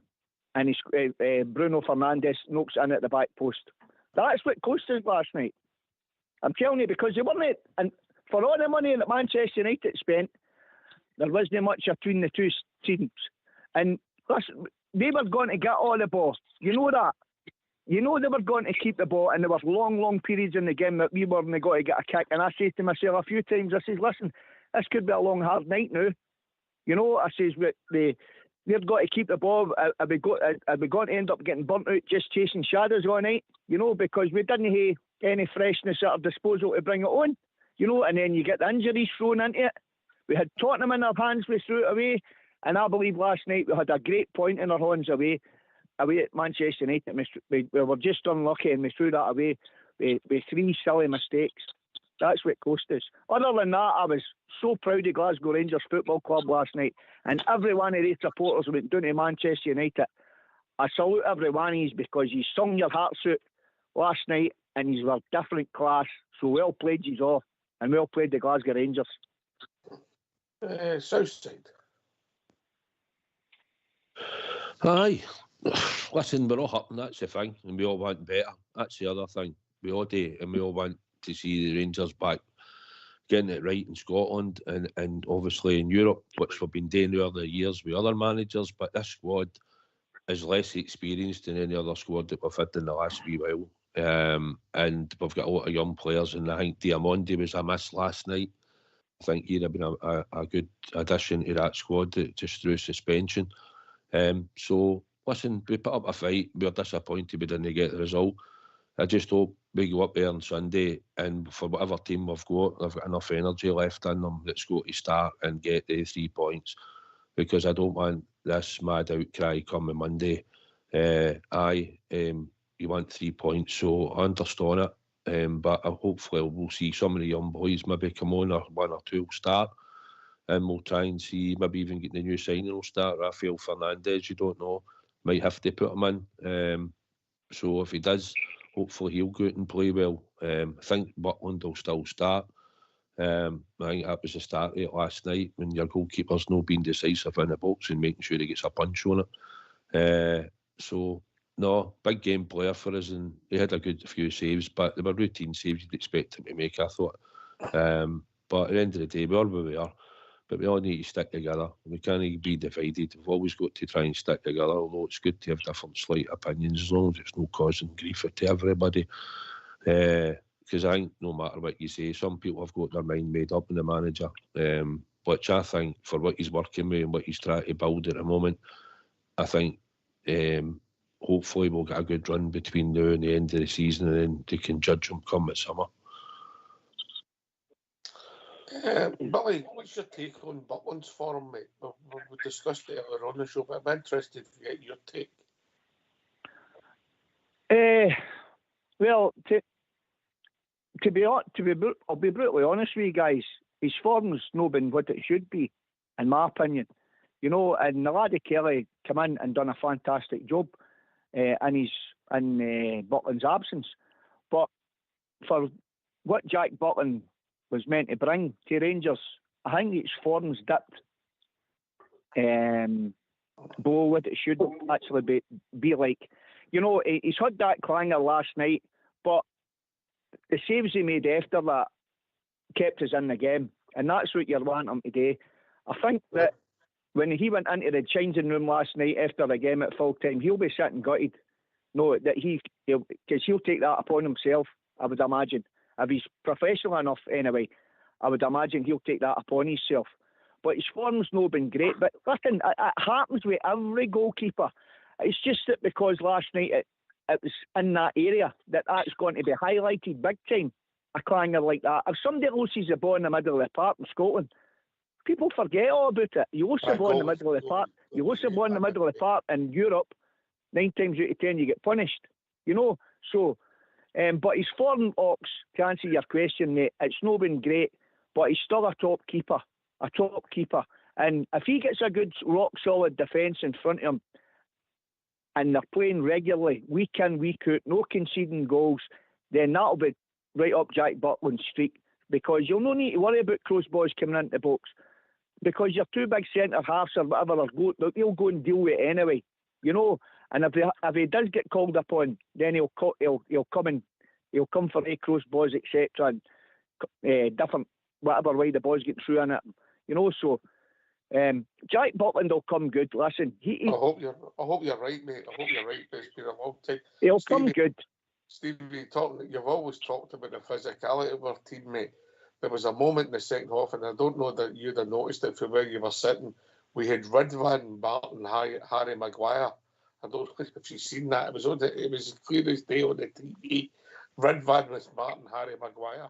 and Bruno Fernandes knocks in at the back post. That's what cost us last night. I'm telling you, because they weren't, and for all the money that Manchester United spent, there wasn't much between the two teams. And listen, they were going to get all the ball. You know that. You know they were going to keep the ball, and there were long periods in the game that we weren't going to get a kick. And I said to myself a few times, I says, listen, this could be a long, hard night now. You know, I says, they've got to keep the ball. Are we going to end up getting burnt out just chasing shadows all night? You know, because we didn't have any freshness at our disposal to bring it on. You know, and then you get the injuries thrown into it. We had Tottenham in our hands, we threw it away. And I believe last night we had a great point in our hands away at Manchester United. We were just unlucky and we threw that away with 3 silly mistakes. That's what cost us. Other than that, I was so proud of Glasgow Rangers Football Club last night. And every one of these supporters went down to Manchester United. I salute every one of you because you sung your hearts out last night and you were different class. So well played you all, and well played the Glasgow Rangers. Southside. Aye. Listen, we're all hurting, that's the thing, and we all want better. That's the other thing. We all do, and we all want to see the Rangers back getting it right in Scotland and obviously in Europe, which we've been doing over the years with other managers, but this squad is less experienced than any other squad that we've had in the last wee while. And we've got a lot of young players, and I think Diamondi was a miss last night. I think he'd have been a good addition to that squad just through suspension. So, listen, we put up a fight. We're disappointed we didn't get the result. I just hope we go up there on Sunday and for whatever team we've got, they've got enough energy left in them that's got to start and get the 3 points, because I don't want this mad outcry coming Monday. You want 3 points, so I understand it. But hopefully we'll see some of the young boys maybe come on, or 1 or 2 will start, and we'll try and see, maybe even get the new signing will start. Rafael Fernandez, you don't know, might have to put him in. So if he does, hopefully he'll go out and play well. I think Butland will still start. I think that was the start of it last night, when your goalkeeper's not being decisive in the box and making sure he gets a punch on it. So, no, big game player for us, and he had a good few saves, but they were routine saves you'd expect him to make, I thought. But at the end of the day, we are where we are. But we all need to stick together. We can't be divided. We've always got to try and stick together, although it's good to have different slight opinions, as long as it's not causing grief to everybody. Because I think no matter what you say, some people have got their mind made up in the manager, which I think for what he's working with and what he's trying to build at the moment, I think hopefully we'll get a good run between now and the end of the season, and then they can judge him come at summer. Billy, what's your take on Butland's form, mate? We discussed it earlier on the show, but I'm interested to get your take. Well, I'll be brutally honest with you guys. His form's not been what it should be, in my opinion. You know, and the laddie Kelly come in and done a fantastic job in Butland's absence. But for what Jack Butland was meant to bring to Rangers, I think his form's dipped below what it should actually be like. You know, he's had that clanger last night, but the saves he made after that kept us in the game, and that's what you're wanting him to do. I think that when he went into the changing room last night after the game at full time, he'll be sitting gutted. No, that because he'll take that upon himself, I would imagine. If he's professional enough anyway, I would imagine he'll take that upon himself. But his form's not been great. But listen, it happens with every goalkeeper. It's just that because last night it was in that area that's going to be highlighted big time, a clanger like that. If somebody loses the ball in the middle of the park in Scotland, people forget all about it. You lose the ball in the middle of the park. You lose the ball in the middle of the park in Europe, 9 times out of 10 you get punished. You know, so... but his form, Ox, to answer your question, mate, it's not been great, but he's still a top keeper. And if he gets a good, rock-solid defence in front of him, and they're playing regularly, week in, week out, no conceding goals, then that'll be right up Jack Butland's streak, because you'll no need to worry about crossboys coming into the box, because your 2 big centre-halves or whatever, they'll go and deal with it anyway, you know. And if he does get called upon, then he'll come for a crossboys, etc. and different whatever way the boys get through in it, you know. So Jack Butland will come good. Listen, I hope you're right, mate. I hope you're right. But it's been a long time. He'll come good. Stevie, you've always talked about the physicality of our team, mate. There was a moment in the second half, and I don't know that you'd have noticed it from where you were sitting. We had Ridvan, Barton, Harry Maguire. I don't know if you've seen that. It was clear as day on the TV. Ridvan was Martin, Harry Maguire.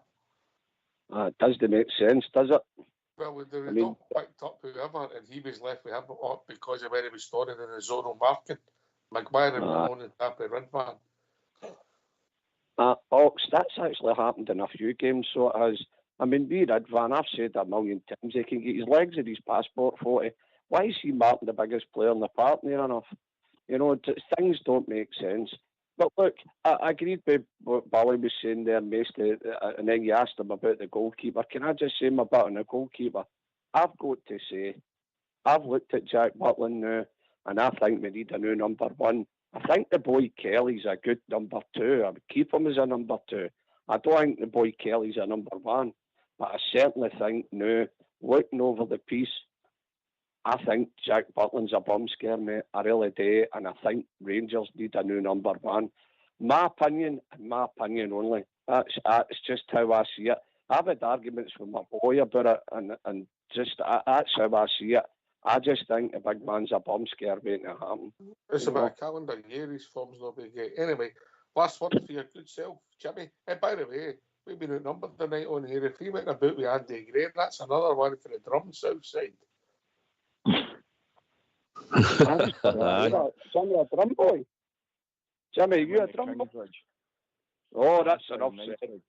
It doesn't make sense, does it? Well, they were not picked up whoever, and he was left with him up because of where he was storing in the zonal marking. Maguire and Malone and tap with Ridvan. Ox, that's actually happened in a few games, so it has. I mean, be Ridvan, I've said that a million times, he can get his legs in his passport 40. Why is he Martin the biggest player in the park near enough? You know, things don't make sense. But look, I agreed with what Bally was saying there, Maestri, and then you asked him about the goalkeeper. Can I just say my bit on the goalkeeper? I've got to say, I've looked at Jack Butland now, and I think we need a new number 1. I think the boy Kelly's a good number 2. I would keep him as a number 2. I don't think the boy Kelly's a number 1. But I certainly think now, looking over the piece, I think Jack Butland's a bum scare, mate. I really do. And I think Rangers need a new number 1. My opinion, and my opinion only. That's just how I see it. I've had arguments with my boy about it, and just that's how I see it. I just think the big man's a bum scare waiting to happen. It's about a calendar year, his form's not been great. Anyway, last word for your good self, Jimmy. Hey, by the way, we've been outnumbered tonight on here. If he went about with Andy Gray, that's another one for the drum south side. Jimmy, a drum boy. Jimmy, you a drum boy? Oh, that's enough said.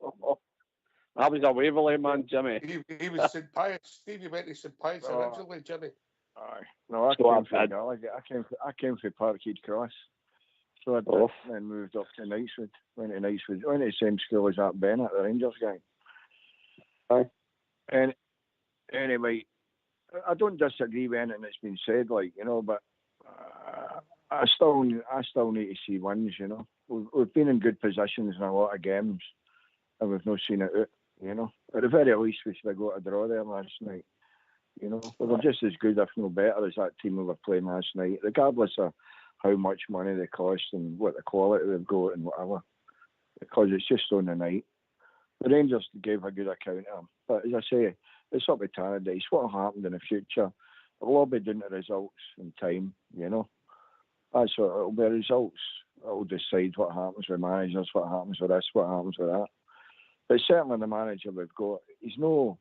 I was a Waverley man, Jimmy. He was St. Pius. Stevie went to St. Pius originally, Jimmy. Aye. No, I came from Parkhead Cross. So I then moved up to Knightswood. Went to the same school as that Bennett, the Rangers guy. Aye. And anyway, I don't disagree with anything that's been said, but I still need to see wins, We've been in good positions in a lot of games, and we've not seen it out, At the very least, we should have got a draw there last night, We were just as good, if no better, as that team we were playing last night, regardless of how much money they cost and what the quality they've got and whatever, because it's just on the night. The Rangers gave a good account of them, but as I say, it's up to Tannadice. What will happen in the future? It'll all be down to results and time, That's what it'll be. Results. It'll decide what happens with managers, what happens with this, what happens with that. But certainly the manager we've got, he's in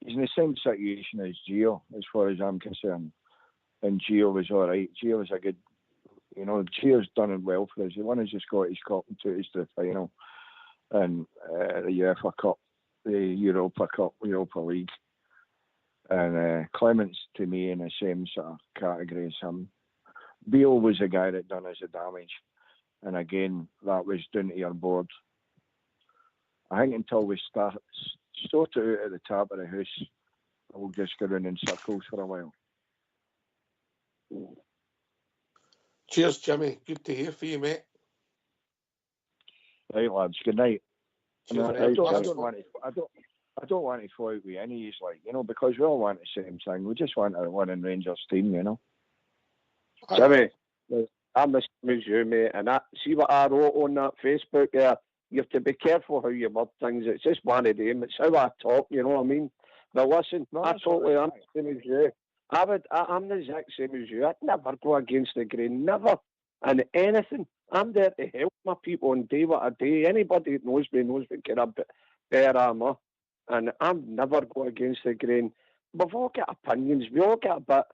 the same situation as Gio, as far as I'm concerned. And Gio was all right. Gio was a good, Gio's done it well for us. He won his Scottish Cup and took us to the final, and the UEFA Cup, the Europa Cup, Europa League. And Clements, to me, in the same sort of category as him. Beale was the guy that done us the damage. And again, that was down to your board. I think until we sort it out at the top of the house, we'll just go round in circles for a while. Cheers, Jimmy. Good to hear from you, mate. Right, lads. Good night. Cheers, I don't want to fall out with any of you, because we all want the same thing. We just want a winning Rangers team, Jimmy, I'm the same as you, mate. And see what I wrote on that Facebook there? You have to be careful how you word things. It's just one of them. It's how I talk, you know what I mean? But listen, I totally am the same as you. I'm the exact same as you. I'd never go against the grain, never. And anything. I'm there to help my people and do what I do. Anybody that knows me knows what kind of bear I'm a. And I'm never go against the grain. We've all got opinions. We all get a bit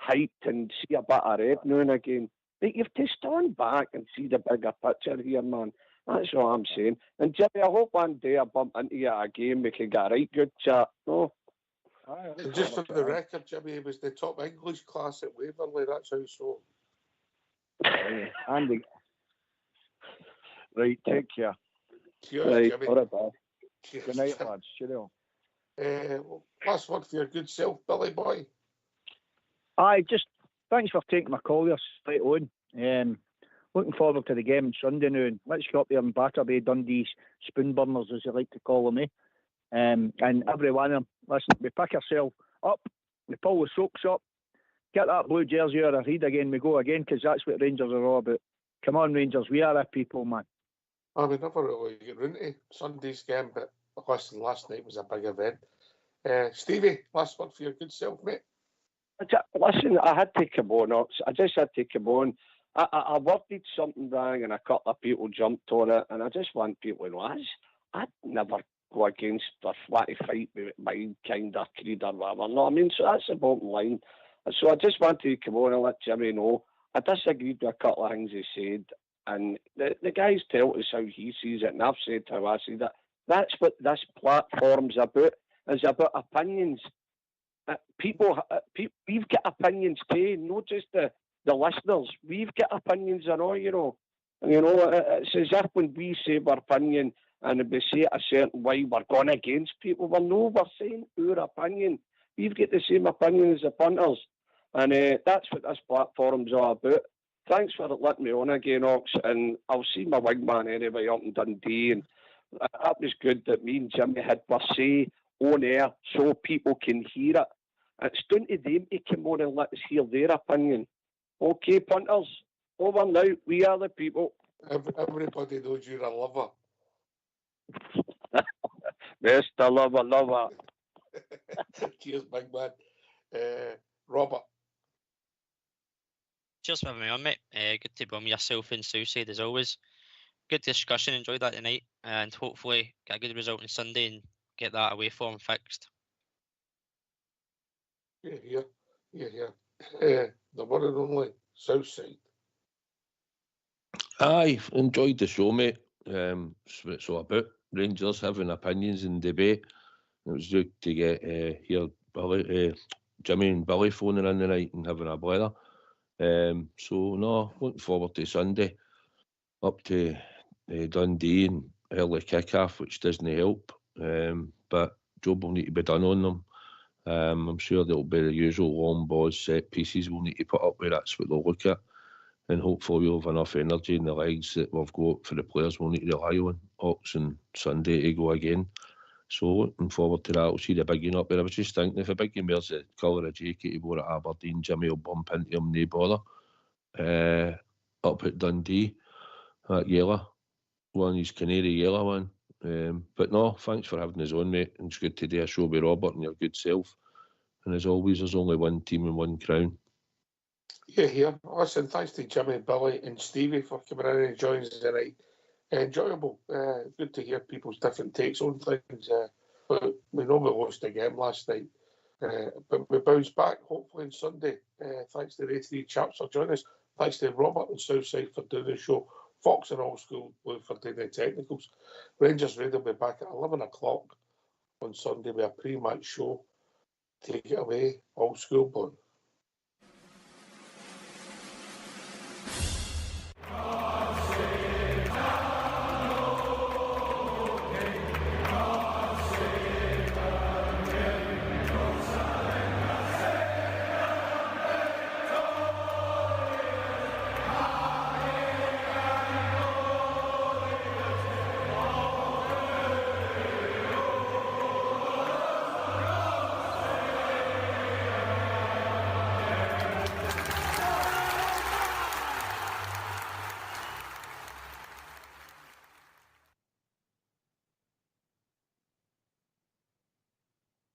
hyped and see a bit of red now and again. But you have to stand back and see the bigger picture here, man. That's what I'm saying. And Jimmy, I hope one day I bump into you at a game, we can get a right good chat. No? And just for the record, Jimmy, he was the top English class at Waverley. That's how you saw him. Andy. Right, take care. Cheers, right, Jimmy. all right, Cheers. Good night, lads. Cheerio. Last word for your good self, Billy boy. Aye, just thanks for taking my call there straight on. Looking forward to the game on Sunday now. And let's go up there and batter by Dundee's spoon burners, as they like to call them, And every one of them, listen, we pick ourselves up, we pull the socks up, get that blue jersey out of read again, we go again, because that's what Rangers are all about. Come on, Rangers, we are a people, man. I mean, never really get round to Sunday's game, but listen, last night was a big event. Stevie, last word for your good self, mate. Listen, I had to come on. I just had to come on. I worded something wrong and a couple of people jumped on it, and I just want people to know I'd never go against or flat fight with my kind of creed or whatever. No, I mean, so that's the bottom line. So I just wanted to come on and let Jimmy know I disagreed with a couple of things he said, and the guy's told us how he sees it, and I've said how I see it. That's what this platform's about. It's about opinions. We've got opinions too, not just the listeners. We've got opinions and all, And, it's as if when we say our opinion and we say it a certain way, we're going against people. Well, no, we're saying our opinion. We've got the same opinion as the punters. And that's what this platform's all about. Thanks for letting me on again, Ox. And I'll see my wingman anyway up in Dundee. And that was good that me and Jimmy had our say on air so people can hear it. It's down to them to come on and let us hear their opinion. Okay, punters, over now. We are the people. Everybody knows you're a lover. Best of lover. Cheers, big man. Robert. Cheers for having me on, mate. Good to be on with yourself and Southside as always. Good discussion, enjoyed that tonight, and hopefully get a good result on Sunday and get that away form fixed. Yeah. The one and only Southside. Aye, enjoyed the show, mate. That's what it's all about. Rangers having opinions and debate. It was good to get here Billy, Jimmy and Billy phoning in the night and having a blather. So no, looking forward to Sunday up to Dundee and early kick-off, which doesn't help. But job will need to be done on them. I'm sure there'll be the usual long balls, set pieces we'll need to put up with. That's what they'll look at. And hopefully we'll have enough energy in the legs that we've got for the players we'll need to rely on. Ox and Sunday to go again. So looking forward to that. I'll see the big game up there. I was just thinking, if a big game wears the colour of Jakey he wore at Aberdeen, Jimmy will bump into him, no bother. Up at Dundee, that yellow one, his canary yellow one. But no, thanks for having us on, mate. It's good to do a show with Robert and your good self. And as always, there's only one team and one crown. Yeah. Listen, thanks to Jimmy, Billy and Stevie for coming in and joining us tonight. Enjoyable. Good to hear people's different takes on things. But we know we lost the game last night. But we bounce back hopefully on Sunday. Thanks to the three chaps for joining us. Thanks to Robert and Southside for doing the show. Fox and Old School for doing the technicals. Rangers Radio will be back at 11 o'clock on Sunday with a pre-match show. Take it away, Old School, Bun.